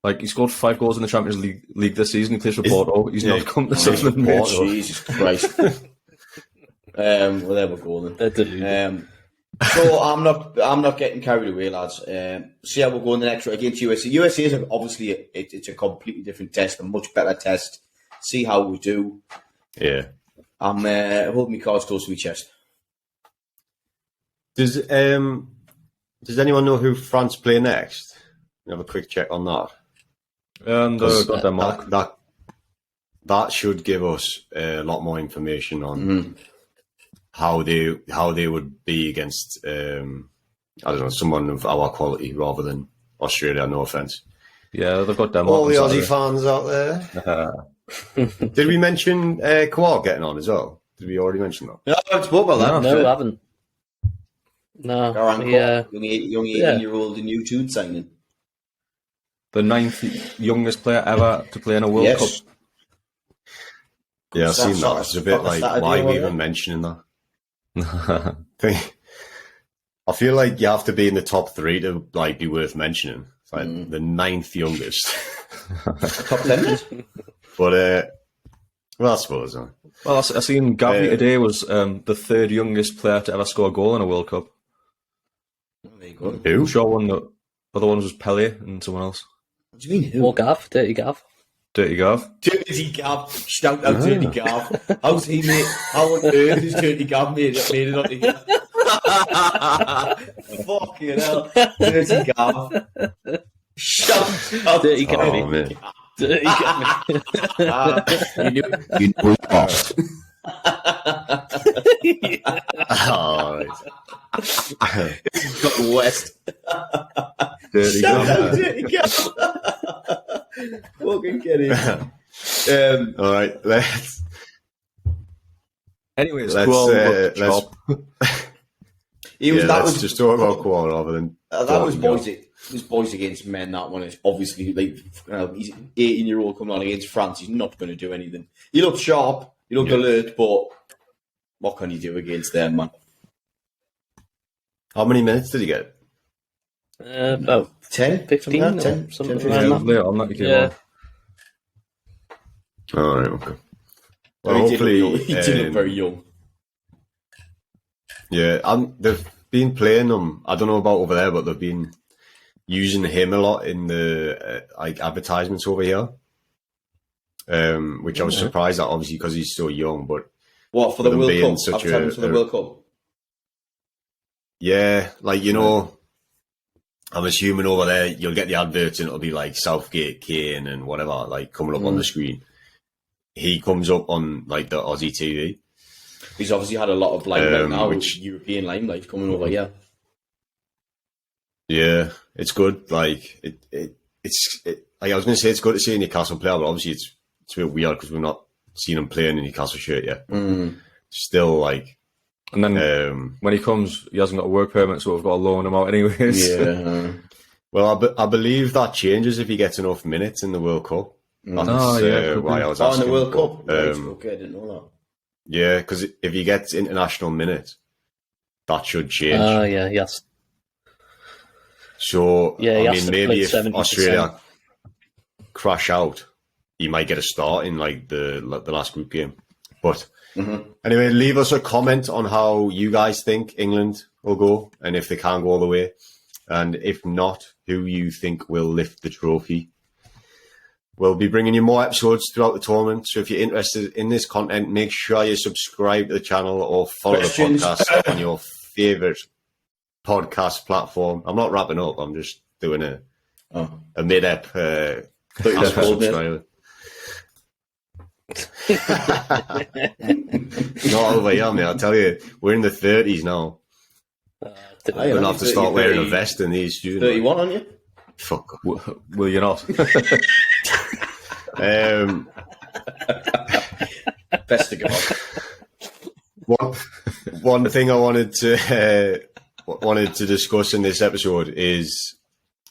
Like, he scored 5 goals in the Champions League this season. He plays for Porto. He's not come to Sunderland, Porto. Jesus Christ. Well, there we go then. So I'm not getting carried away, lads. See how we'll go in the next round against USA. USA is obviously it's a completely different test, a much better test. See how we do. Yeah, I'm holding my cards close to my chest. Does anyone know who France play next? Have a quick check on that. Got Denmark. That should give us a lot more information on how they would be against I don't know, someone of our quality rather than Australia, no offence. Yeah, they've got Denmark. All the on Aussie Saturday. fans out there. Did we mention Qatar getting on as well? Did we already mention that? No, I haven't spoke about that. No, I haven't. No, Young 18-year-old in U2 signing. The 9th youngest player ever to play in a World Cup. Yeah, I've seen that. It's a bit like, why are we even it? mentioning that? I feel like you have to be in the top 3 to like be worth mentioning. It's like the 9th youngest. Top 10? But, well, I suppose. Well, I seen Gavi today was the 3rd youngest player to ever score a goal in a World Cup. There you go. Who? I'm sure one the other one was Pele and someone else. What do you mean, who? Or Gav, Dirty Gav. Dirty Gav. Dirty Gav. Shout out Dirty Gav. How's he made? How on earth is Dirty Gav made it onto here? Fucking hell. Dirty Gav. Shout out Dirty Gav. Oh, man. Dirty Gav. You know what? Oh, He's got West. Dirty Shout Gav. out Dirty Gav. Fucking get it. all right, let's Anyways, let's let's just talk about Qatar rather than that was boys. It was boys against men. That one is obviously like he's 18-year-old coming on against France. He's not going to do anything. He looked sharp. He looked alert, but what can you do against them, man? How many minutes did he get? About 10, 15 or 10, something 10, around that. Later on that you came Yeah. on. All right, okay. Well, Well, he did hopefully, look young. He did look very young. yeah, they've been playing him. I don't know about over there, but they've been using him a lot in the like advertisements over here. Which I was surprised at, obviously, because he's so young. But What for the them World being Cup? such Advertisements for the World Cup. yeah, like I'm assuming over there you'll get the adverts and it'll be like Southgate, Kane, and whatever, like coming up on the screen. He comes up on like the Aussie TV. He's obviously had a lot of limelight now, which- European limelight coming over here. Yeah, it's good. Like it's like I was going to say, it's good to see a Newcastle player, but obviously it's a bit weird because we've not seen him playing in Newcastle shirt yet. Still, like, And then when he comes, he hasn't got a work permit, so we've got to loan him out anyways. Yeah. well, I believe that changes if he gets enough minutes in the World Cup. That's why I was In asking. the World Cup. Right, Um, okay, I didn't know that. Yeah, because if he gets international minutes, that should change. Yeah, yes. So, Yeah, he I has mean, to maybe play if 70%. Australia crash out, he might get a start in like the last group game. But anyway, leave us a comment on how you guys think England will go and if they can go all the way. And if not, who you think will lift the trophy. We'll be bringing you more episodes throughout the tournament. So if you're interested in this content, make sure you subscribe to the channel or follow Questions? the podcast on your favourite podcast platform. I'm not wrapping up. I'm just doing a mid-ep ask for subscribe. Not over here, mate. I'll tell you, we're in the 30s now. We're going to have to start wearing a vest in these studios. 31 on you? Fuck off. Will you not? Best to go. One thing I wanted to discuss in this episode is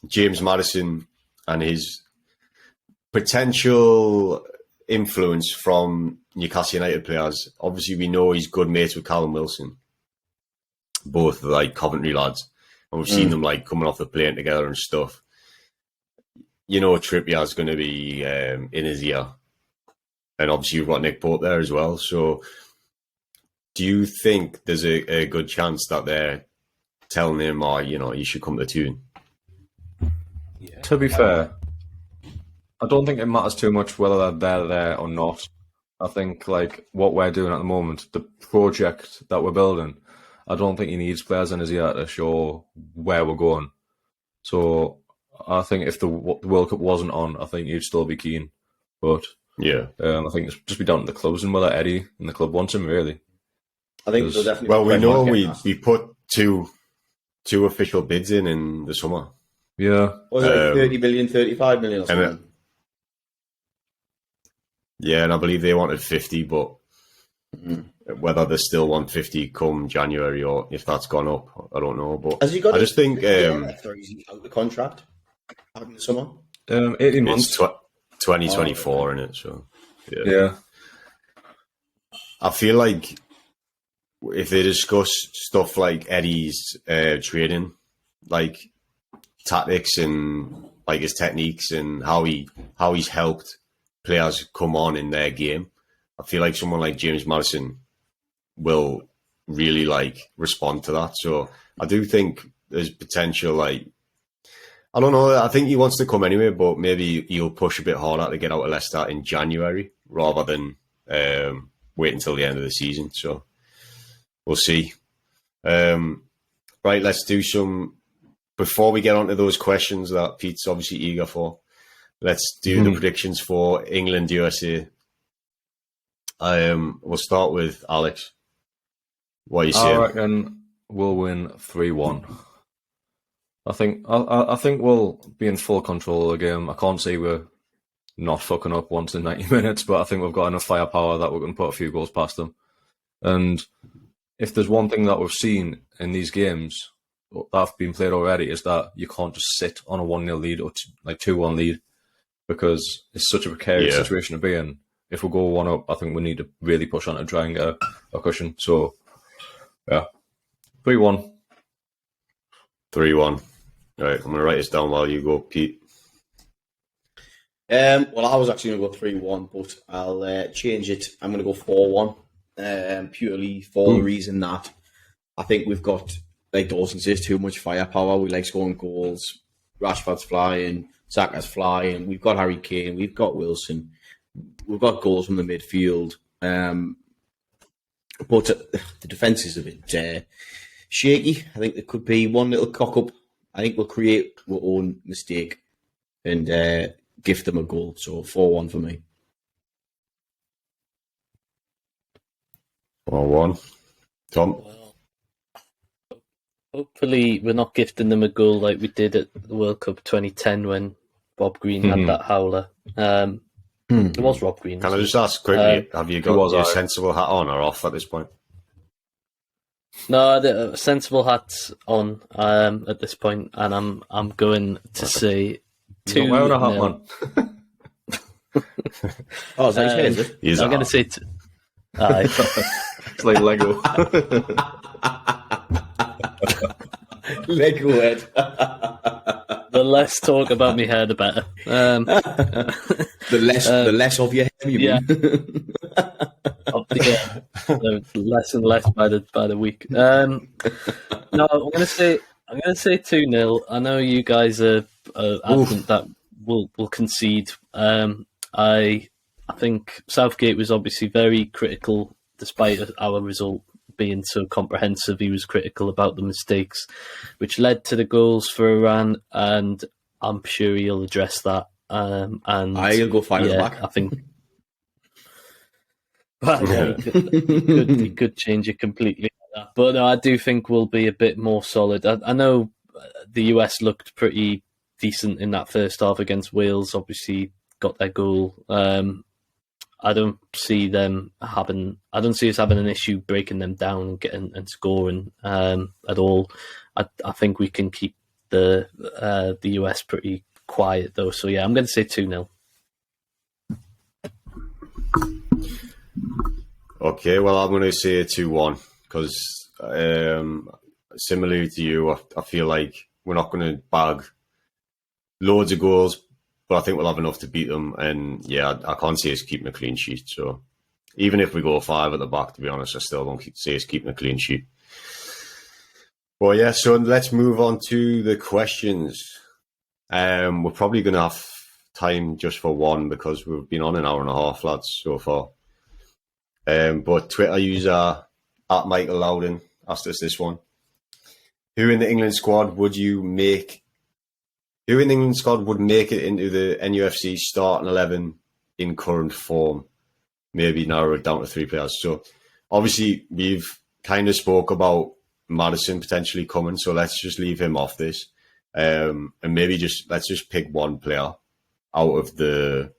James Maddison and his potential influence from Newcastle United players. Obviously, we know he's good mates with Callum Wilson, both like Coventry lads, and we've seen them like coming off the plane together and stuff. You know, Trippier's going to be in his ear, and obviously you've got Nick Pope there as well. So, do you think there's a good chance that they're telling him, "Oh, you know, you should come to tune"? Yeah. To be fair, I don't think it matters too much whether they're there or not. I think like what we're doing at the moment, the project that we're building, I don't think he needs players in his ear to show where we're going. So I think if the World Cup wasn't on, I think he'd still be keen. But Yeah. I think it's just be down to the clubs and whether Eddie and the club wants him really. I think they'll definitely. Well, we know we put two official bids in the summer. Yeah. Was it like 30 million, 35 million or something? Yeah, and I believe they wanted 50, but whether they still want 50 come January or if that's gone up, I don't know. But Has he got I just think or is he out the contract out in the summer? 18 months. it's 2024 in it, so Yeah. I feel like if they discuss stuff like Eddie's training, like tactics and like his techniques and how he's helped players come on in their game, I feel like someone like James Maddison will really like respond to that. So I do think there's potential. Like, I don't know. I think he wants to come anyway, but maybe he'll push a bit harder to get out of Leicester in January rather than wait until the end of the season. So we'll see. Right, let's do some. Before we get on to those questions that Pete's obviously eager for, let's do the predictions for England USA. We'll start with Alex. What are you saying? I reckon we'll win 3-1. I think we'll be in full control of the game. I can't say we're not fucking up once in 90 minutes, but I think we've got enough firepower that we're going to put a few goals past them. And if there's one thing that we've seen in these games that have been played already, is that you can't just sit on a 1-0 lead or 2-1 lead, because it's such a precarious situation to be in. If we go 1 up, I think we need to really push on to try and get a cushion. So, yeah, 3-1. 3-1. Right, I'm going to write this down while you go, Pete. Well, I was actually going to go 3-1, but I'll change it. I'm going to go 4-1, purely for the reason that I think we've got, like Dawson says, too much firepower. We like scoring goals. Rashford's flying, Saka's flying. We've got Harry Kane. We've got Wilson. We've got goals from the midfield. But the defence is a bit shaky. I think there could be one little cock up. I think we'll create our own mistake and gift them a goal. So 4-1 for me. 4-1. Tom? Well, hopefully we're not gifting them a goal like we did at the World Cup 2010 when Bob Green had that howler. It was Rob Green. Can I just ask quickly, have you got your sensible hat on or off at this point? No, the sensible hat's on at this point, and I'm going to say 2-0. Wearing a hat, man. Oh, is that his head, is it? I'm going to say... Aye. It's like Lego. Lego head. The less talk about me hair, the better. The less of your hair, you mean? The less and less by the week. No, I'm gonna say 2-0. I know you guys are adamant that we'll concede. I think Southgate was obviously very critical, despite our result being so comprehensive. He was critical about the mistakes, which led to the goals for Iran, and I'm sure he'll address that. And he'll go find it back. I think. Well, yeah, he could change it completely. But no, I do think we'll be a bit more solid. I know the US looked pretty decent in that first half against Wales. Obviously, got their goal. I don't see us having an issue breaking them down and getting and scoring at all. I think we can keep the US pretty quiet though. So yeah, I'm going to say 2-0. Okay, well, I'm going to say 2-1 because similarly to you, I feel like we're not going to bag loads of goals, but I think we'll have enough to beat them. And yeah, I can't see us keeping a clean sheet. So even if we go 5 at the back, to be honest, I still don't see us keeping a clean sheet. Well, yeah, so let's move on to the questions. We're probably going to have time just for one because we've been on an hour and a half, lads, so far. But Twitter user @Michael Loudon asked us this one. Who in the England squad would make it into the NUFC starting 11 in current form? Maybe narrow it down to 3 players. So obviously we've kind of spoke about Maddison potentially coming, so let's just leave him off this. and maybe let's just pick one player out of the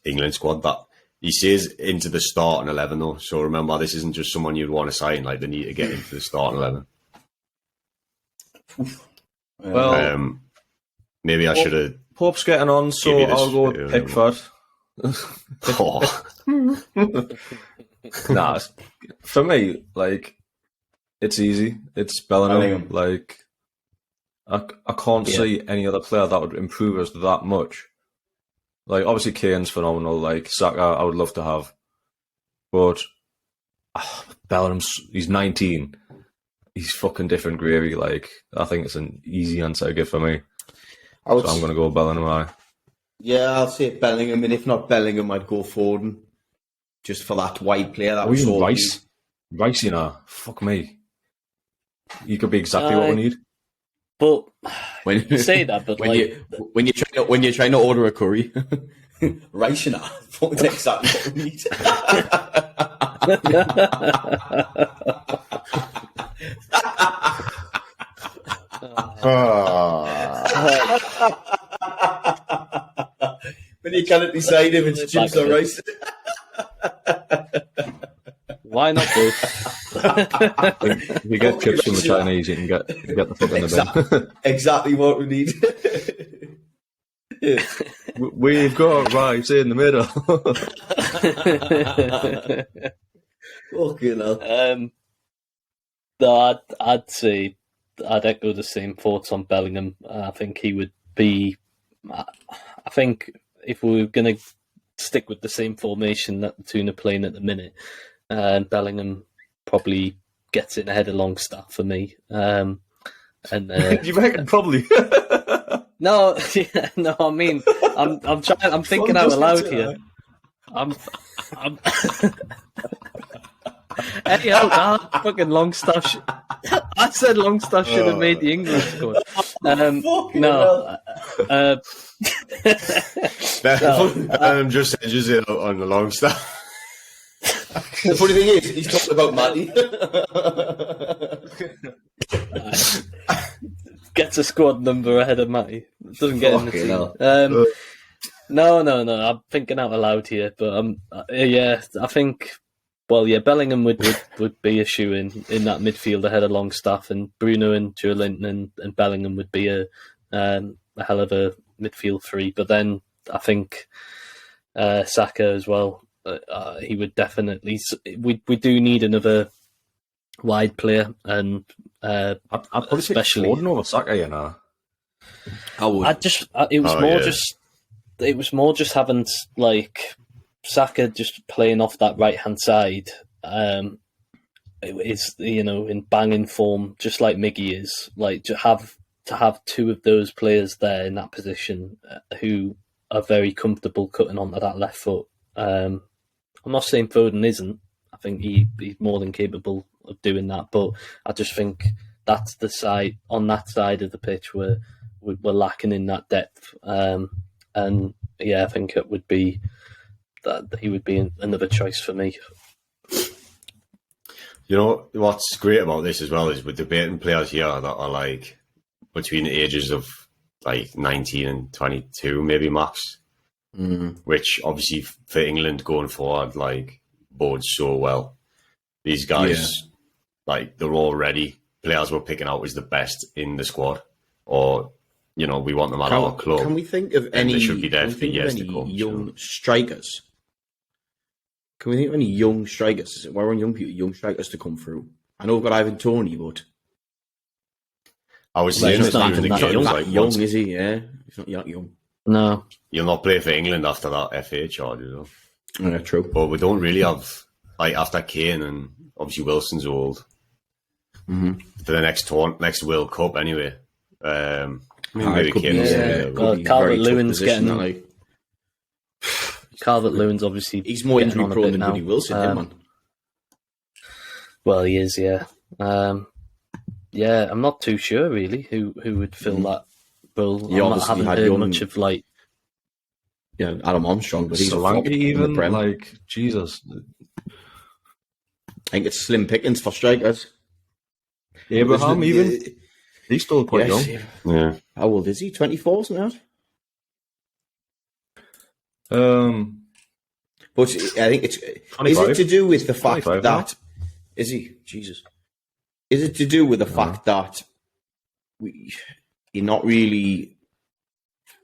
England squad that he says into the starting 11 though. So remember, this isn't just someone you'd want to sign. Like, they need to get into the starting 11. Well, maybe I should have. Pope's getting on, so I'll go with Pickford. Nah, for me, like, it's easy. It's Bellingham. Like, I can't see any other player that would improve us that much. Like, obviously, Kane's phenomenal. Like, Saka, I would love to have. But Bellingham's, he's 19. He's fucking different gravy. Like, I think it's an easy answer to give for me. So I'm going to go Bellingham. Yeah, I'll say Bellingham. And if not Bellingham, I'd go Foden. Just for that wide player. That was Rice. Rice, you know. Fuck me. He could be exactly what we need. But when you say that, but when you're trying to order a curry, rice and that's exactly what we need. When you cannot decide if it's chips or rice. Why not both? If you get chips from the Chinese, you can get the fuck in the bin. Exactly what we need. We've got rice in the middle. Fucking hell. No, I'd say I'd echo the same thoughts on Bellingham. I think he would be. I think if we were going to stick with the same formation that the two are playing at the minute, Bellingham probably gets in ahead of Longstaff for me. And you reckon probably? No, yeah, no. I mean, I'm trying. I'm thinking out loud here. I'm Anyhow, fucking Longstaff. I said Longstaff should have made the England squad. No. Just edges it out on the Longstaff. The funny thing is, he's talking about Matty. Gets a squad number ahead of Matty. Doesn't get in the team. No. I'm thinking out loud here, but yeah, I think. Well, yeah, Bellingham would be a shoe in that midfield ahead of Longstaff, and Bruno and Joelinton and Bellingham would be a hell of a midfield three. But then I think Saka as well. He would definitely. We do need another wide player, and I'd probably especially Foden over Saka. You know, I would. It was more just having like Saka just playing off that right hand side. Is in banging form, just like Miggy is. Like to have two of those players there in that position who are very comfortable cutting onto that left foot. I'm not saying Foden isn't. I think he's more than capable of doing that, but I just think that's the side on that side of the pitch where we're lacking in that depth. And yeah, I think it would be that he would be another choice for me. You know what's great about this as well is we're debating players here that are like between the ages of like 19 and 22, maybe max. Which obviously for England going forward, like bodes so well. These guys, like they're already players we're picking out as the best in the squad, or we want them at our club. Can we think of any? They should be there for years to come. Young strikers. Can we think of any young strikers? We're on young strikers to come through. I know we've got Ivan Toney, but I was saying he's not even even that young. like Young is he? Yeah, he's not that young. No, you'll not play for England after that FA charge, Yeah, true. But we don't really have like after Kane and obviously Wilson's old. For the next World Cup anyway. Maybe Kane. Calvert-Lewin's getting. Calvert-Lewin's obviously he's more injury prone than Woody Wilson, man. Well, he is, yeah. Yeah, I'm not too sure really who would fill that role. I haven't heard much of like. Yeah, Adam Armstrong, but he's Solanke even like Jesus. I think it's slim pickings for strikers. Abraham even. He's still quite young. Yeah. How old is he? 24, something like that? But I think it's... 25. Is it to do with the fact 25, that... Is he? Jesus. Is it to do with the fact that you're not really...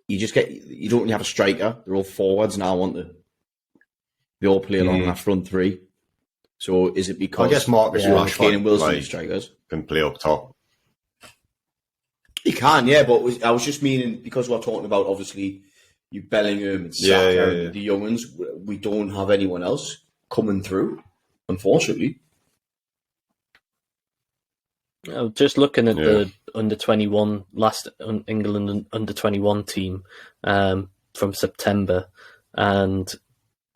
You don't really have a striker. They're all forwards now, aren't they? They all play along that front three. So is it because... I guess Marcus Kane Rashford and Wilson strikers? can play up top. He can, yeah, but I was just meaning, because we're talking about, obviously, you Bellingham and Saka, the young ones, we don't have anyone else coming through, unfortunately. Just looking at the under-21, last England under-21 team from September, and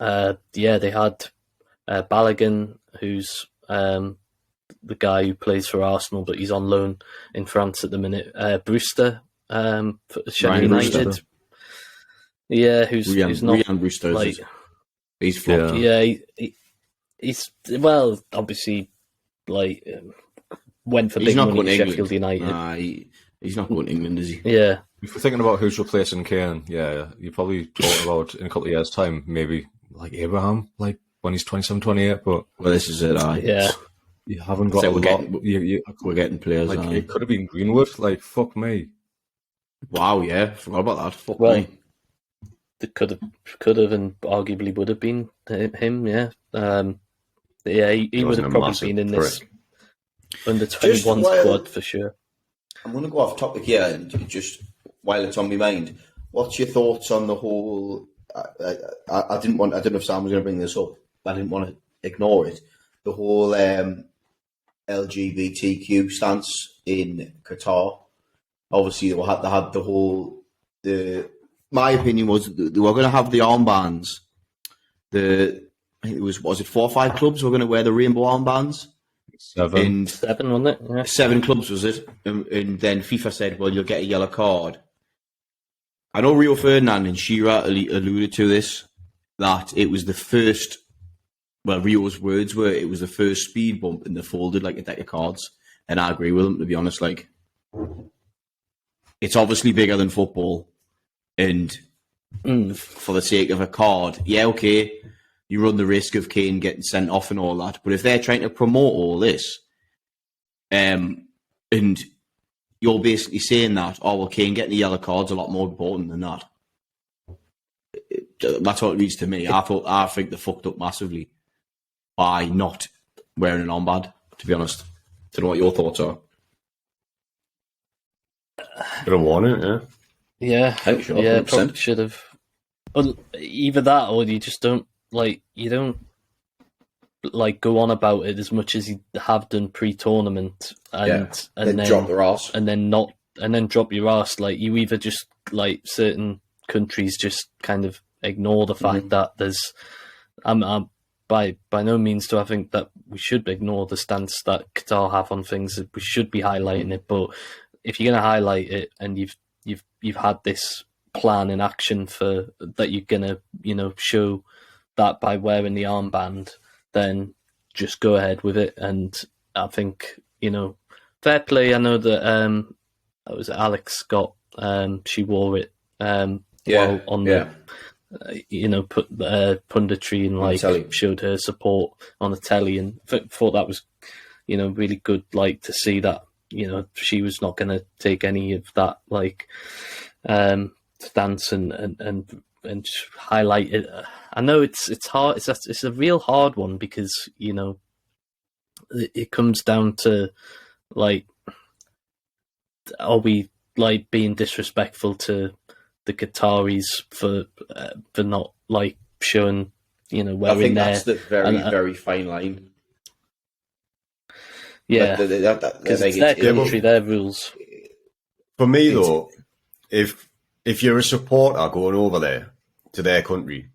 they had Balogun, who's the guy who plays for Arsenal, but he's on loan in France at the minute. Brewster, for Sheffield United. Brewster. Yeah, who's not Ryan Brewster, like, he's flopped. Yeah, he's well, obviously, like went for big money at Sheffield United. Nah, he's not going to England, is he? Yeah. If we're thinking about who's replacing Kane, you're probably talking about in a couple of years' time, maybe like Abraham, like when he's 27, 28. But this is it. You haven't got we're getting players. Like it could have been Greenwood. Like fuck me. Wow, yeah, forgot about that. Fuck me. Me. It could have, and arguably would have been him. Yeah, he would have probably been in this under 21 squad for sure. I'm going to go off topic here, and just while it's on my mind, what's your thoughts on the whole? I don't know if Sam was going to bring this up, but I didn't want to ignore it. The whole LGBTQ stance in Qatar. Obviously, they had the whole. My opinion was they were going to have the armbands. I think it was 4 or 5 clubs were going to wear the rainbow armbands. 7, wasn't it? Yeah. 7 clubs was it? And then FIFA said, "Well, you'll get a yellow card." I know Rio Ferdinand and Shearer alluded to this, that it was the first. Well, Rio's words were, it was the first speed bump and they folded like a deck of cards. And I agree with him, to be honest. Like, it's obviously bigger than football. And for the sake of a card, okay, you run the risk of Kane getting sent off and all that. But if they're trying to promote all this, and you're basically saying that, Kane getting the yellow card's a lot more important than that. That's what it reads to me. I think they fucked up massively by not wearing an armband, to be honest. Don't know what your thoughts are. Could have worn it, yeah. Yeah, I think probably should have. Either that, or you just don't go on about it as much as you have done pre-tournament, and then drop your ass, and then drop your ass. Like, you either just, like, certain countries just kind of ignore the fact that there's. By no means do I think that we should ignore the stance that Qatar have on things. We should be highlighting it, but if you're going to highlight it and you've had this plan in action for that, you're going to show that by wearing the armband, then just go ahead with it. And I think fair play. I know that it was Alex Scott. She wore it while on the. Put punditry and showed her support on the telly, and thought that was, really good. Like, to see that, she was not going to take any of that, like, stance and just highlight it. I know it's hard. It's a real hard one because it comes down to, like, are we, like, being disrespectful to the Qataris for not, like, showing, wearing I think their... that's the very, very fine line. Yeah, because it's their country, their rules. For me, though, if you're a supporter going over there to their country,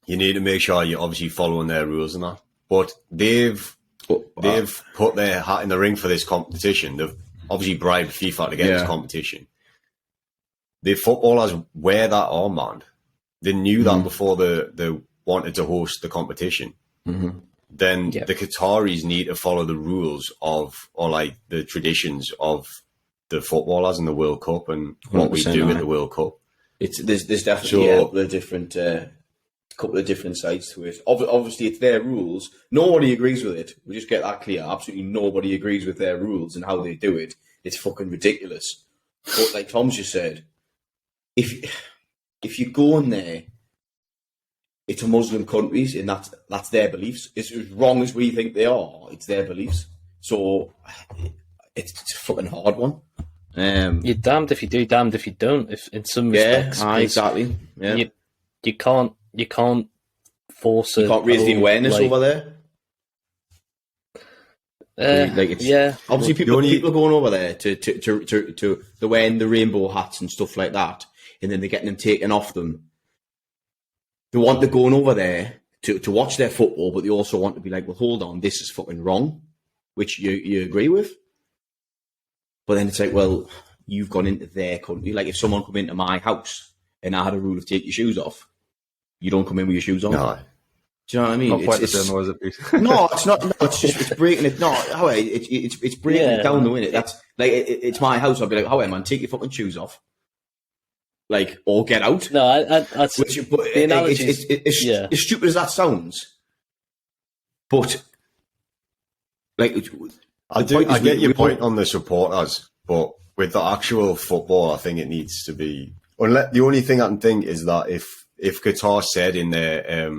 you need to make sure you're obviously following their rules and that. But they've put their hat in the ring for this competition. They've obviously bribed FIFA to get this competition. The footballers wear that armband. They knew that before they wanted to host the competition. Then the Qataris need to follow the rules or like the traditions of the footballers in the World Cup and what we 100%, do aye. in the World Cup. There's definitely a couple of different sides to it. Obviously, it's their rules. Nobody agrees with it. We just get that clear. Absolutely nobody agrees with their rules and how they do it. It's fucking ridiculous. But like Tom's just said, if you go in there, it's a Muslim countries and that's their beliefs. It's as wrong as we think they are. It's their beliefs. So it's a fucking hard one. You're damned if you do, damned if you don't. If in some respects, exactly. Yeah, you can't force it. You can't raise the awareness over there. Obviously, people are going over there to they're wearing the rainbow hats and stuff like that, and then they're getting them taken off them. They're going over there to watch their football, but they also want to be like, well, hold on, this is fucking wrong, which you agree with. But then it's like, well, you've gone into their country. Like if someone come into my house and I had a rule of take your shoes off, you don't come in with your shoes on. No. Do you know what I mean? Not quite the same, was it? No, it's not. No, it's breaking it. No, it's breaking it down the minute. That's like it's my house. I'll be like, "How man, take your fucking shoes off, like, or get out." No, that's the analogy. As stupid as that sounds, but like, I get your point on the supporters, but with the actual football, I think it needs to be. The only thing I can think is that if Qatar said in their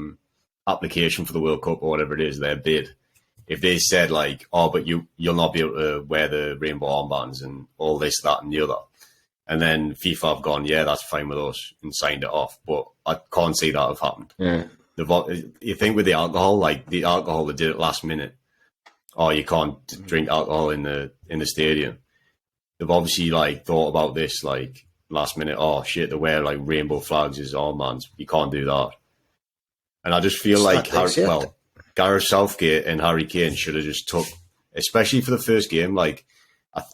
application for the World Cup or whatever it is, their bid, if they said like, oh, but you'll not be able to wear the rainbow armbands and all this, that, and the other, and then FIFA have gone, yeah, that's fine with us, and signed it off. But I can't see that have happened. Yeah. You think with the alcohol, like the alcohol, they did it last minute. Oh, you can't drink alcohol in the stadium. They've obviously like thought about this like last minute. Oh shit, they wear like rainbow flags as armbands. You can't do that. And I just feel Gareth Southgate and Harry Kane should have just took, especially for the first game. Like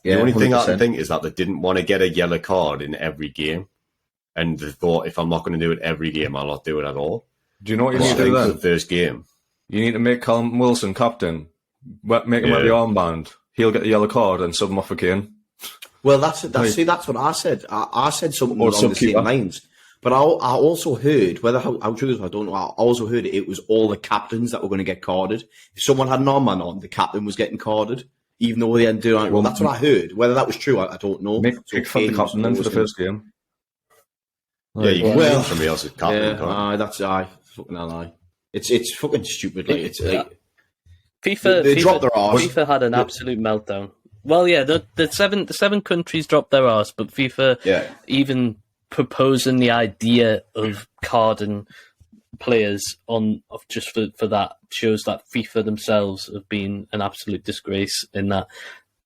the only thing 100%. I can think is that they didn't want to get a yellow card in every game, and they thought, if I'm not going to do it every game, I'll not do it at all. Do you know what you need to do then? For the first game, you need to make Callum Wilson captain. Make him wear the armband. He'll get the yellow card and sub him off for Kane. Well, that's what I said. I said something along the same lines. But I also heard, whether how true it is, I don't know. I also heard it was all the captains that were going to get carded. If someone had an armband on, the captain was getting carded, even though they hadn't done it. Well, that's what I heard. Whether that was true, I don't know. Make Pickford the captain then for the first game. Yeah, you can make somebody else's captain. That's fucking lie. It's fucking stupid. Like it's like FIFA dropped their arse. FIFA had an absolute meltdown. Well, yeah, the seven countries dropped their arse, but FIFA even proposing the idea of carding players just for that shows that FIFA themselves have been an absolute disgrace in that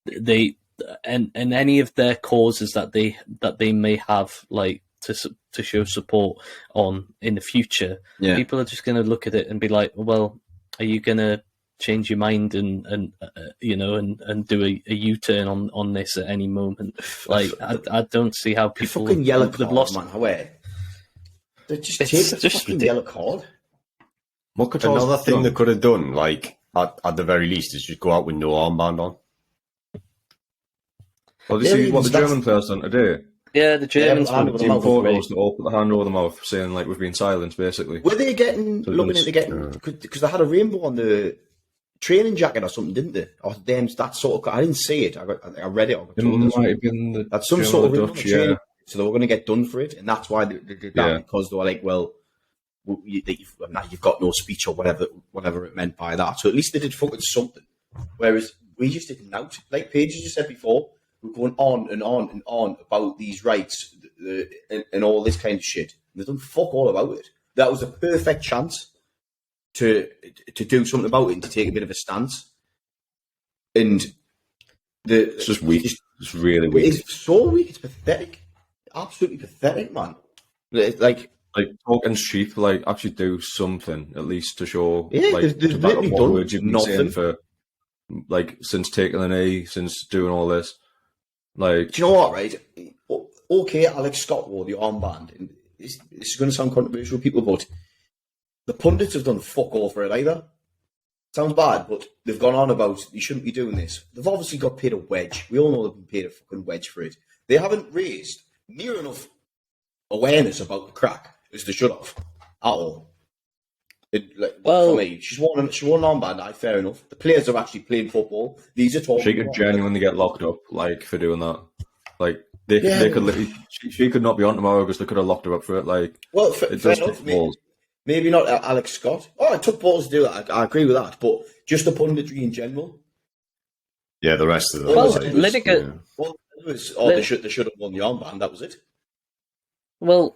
they and any of their causes that they may have like to show support on in the future, people are just going to look at it and be like, well, are you going to change your mind and do a U-turn on this at any moment? Like I don't see how people fucking yellow card, have lost. Man, they just take the fucking yellow card. Another thing they could have done, like at the very least, is just go out with no armband on. Well, you see what the German players done today? Yeah, the Germans team photos to all put the hand over the mouth, saying like we've been silenced, basically. Were they looking into getting because they had a rainbow on the training jacket or something, didn't they? Or them that sort of. I didn't see it. I read it. That's some sort of Dutch, training, so they were going to get done for it, and that's why they did that because they were like, well, you've got no speech or whatever it meant by that. So at least they did fucking something. Whereas we just didn't out. Like Paige just said before, we're going on and on and on about these rights and all this kind of shit. They've done fuck all about it. That was a perfect chance to do something about it and to take a bit of a stance. And it's just weak. It's really weak. It's so weak. It's pathetic. Absolutely pathetic, man. Like talking cheap. Like actually do something at least to show. Yeah, like they've literally done words you've been saying for like since taking the knee, since doing all this. Like, do you know what? Right? Okay, Alex Scott wore the armband. And this is going to sound controversial, people, but the pundits have done fuck all for it either. sounds bad, but they've gone on about you shouldn't be doing this. They've obviously got paid a wedge. We all know they've been paid a fucking wedge for it. They haven't raised near enough awareness about the crack as they should have at all. For me, she's worn an armband. Fair enough. The players are actually playing football. These are talking. She could genuinely get locked up, like, for doing that. Like, they could literally, she could not be on tomorrow because they could have locked her up for it. Like, well, fair enough. Maybe not Alex Scott. Oh, it took balls to do that. I agree with that. But just the punditry in general. Yeah, the rest of them. They should have won the armband. That was it. Well,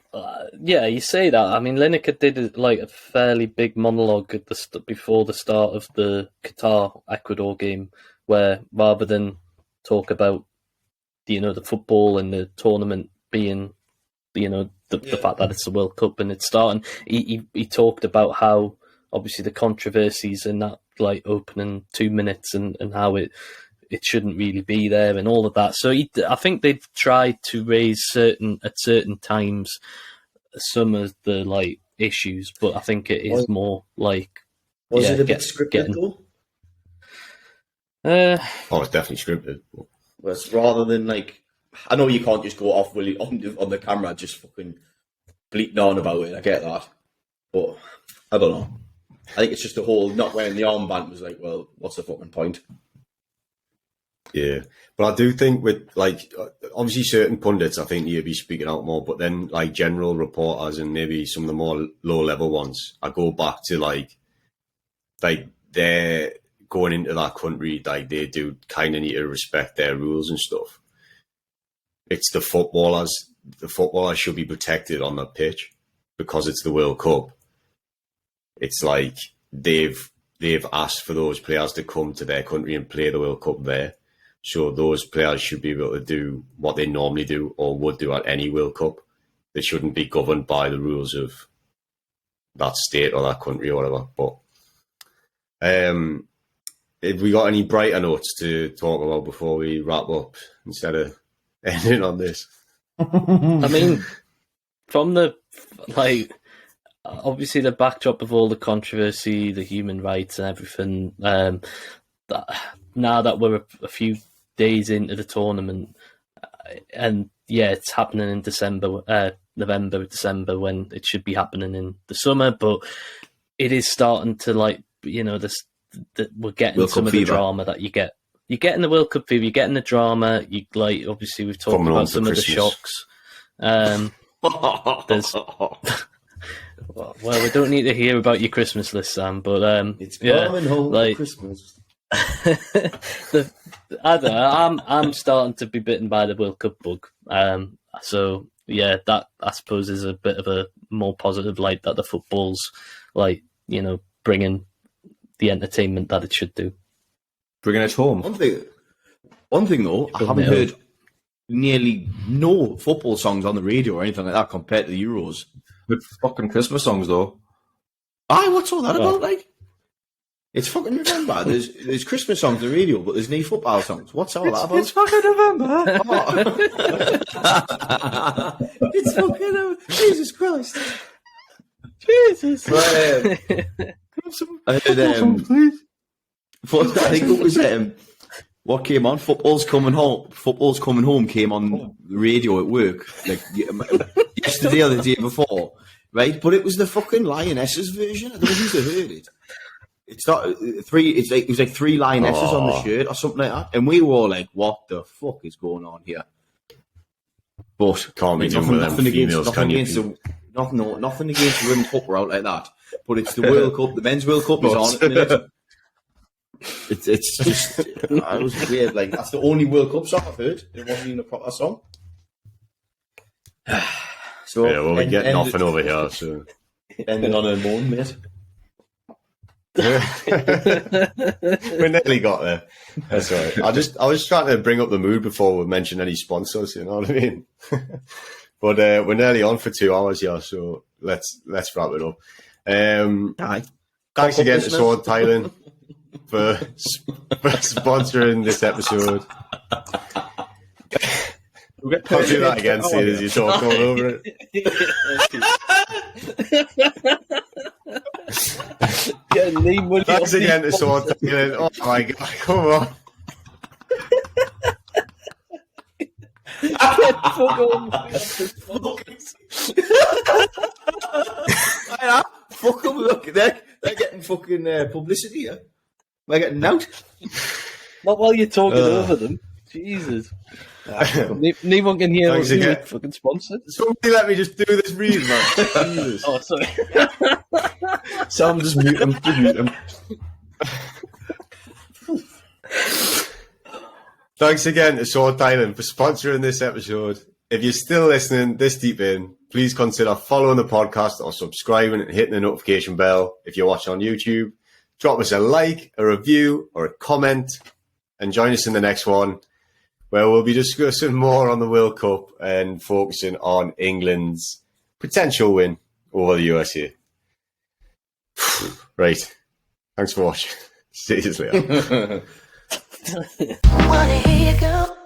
yeah, you say that. I mean, Lineker did like a fairly big monologue at before the start of the Qatar Ecuador game, where rather than talk about the football and the tournament being the fact that it's the World Cup and it's starting, he talked about how obviously the controversies in that like opening 2 minutes and how it shouldn't really be there and all of that. So I think they've tried to raise at certain times some of the like issues, but I think it is more like it a bit scripted though? It's definitely scripted. Whereas rather than like, I know you can't just go off Willie on the camera just fucking bleating on about it. I get that, but I don't know. I think it's just the whole not wearing the armband was like, well, what's the fucking point? Yeah, but I do think with like obviously certain pundits, I think you'd be speaking out more, but then like general reporters and maybe some of the more low level ones, I go back to like they're going into that country, like they do kind of need to respect their rules and stuff. It's the footballers. The footballers should be protected on the pitch because it's the World Cup. It's like they've asked for those players to come to their country and play the World Cup there. So those players should be able to do what they normally do or would do at any World Cup. They shouldn't be governed by the rules of that state or that country or whatever. But have we got any brighter notes to talk about before we wrap up instead of ending on this? I mean, from the obviously the backdrop of all the controversy, the human rights and everything, now that we're a few days into the tournament, and yeah, it's happening in November, December, when it should be happening in the summer, but it is starting to we're getting World some Cup of the fever. drama that you get. You're getting the World Cup fever, you're getting the drama, obviously we've talked Coming about on for some of the Christmas. shocks. There's well, we don't need to hear about your Christmas list, Sam, but It's coming home for like Christmas. I don't know, I'm starting to be bitten by the World Cup bug. So yeah, that I suppose is a bit of a more positive light that the football's bringing the entertainment that it should do. bringing it home. One thing though, I haven't heard nearly no football songs on the radio or anything like that compared to the Euros. Good fucking Christmas songs though. Aye, what's all that about? Like, it's fucking November. There's Christmas songs on the radio, but there's no football songs. What's all that about? It's fucking November. It's fucking November. Jesus Christ. Jesus. But, I heard, please. I think it was what came on. Football's coming home. Football's coming home came on the radio at work like yesterday or the day before, right? But it was the fucking Lionesses version. I don't know if you've heard it. It's not three. It was like three Lionesses on the shirt or something like that, and we were all like, "What the fuck is going on here?" But Can't be doing with them females, can you? Nothing against the women's football out like that. But it's the World Cup. The men's World Cup is on at the minute. It's just it was weird. Like that's the only World Cup song I've heard. It wasn't even a proper song. So Yeah, well, we get nothing over here, so. Ending on a moan, mate. We nearly got there. That's all right. I was trying to bring up the mood before we mention any sponsors, you know what I mean? But we're nearly on for 2 hours here, so let's wrap it up. Aye. Thanks again to Sword Thailand for sponsoring this episode. I'll do that again, see as you talk all over it. Leave money Thanks on again to these Sword sponsors. Thailand. Oh my god, come on. Get fuck on. Fuck them, look, they're getting fucking publicity here. They're getting out. Not while you're talking over them. Jesus. No one can hear Thanks us again. fucking sponsored. Somebody let me just do this read, man. Jesus. Oh, sorry. Sam, just mute them. Thanks again to Sword Thailand for sponsoring this episode. If you're still listening this deep in, please consider following the podcast or subscribing and hitting the notification bell if you're watching on YouTube. Drop us a like, a review, or a comment, and join us in the next one, where we'll be discussing more on the World Cup and focusing on England's potential win over the USA. Right. Thanks for watching. See you later. Wanna hear you go?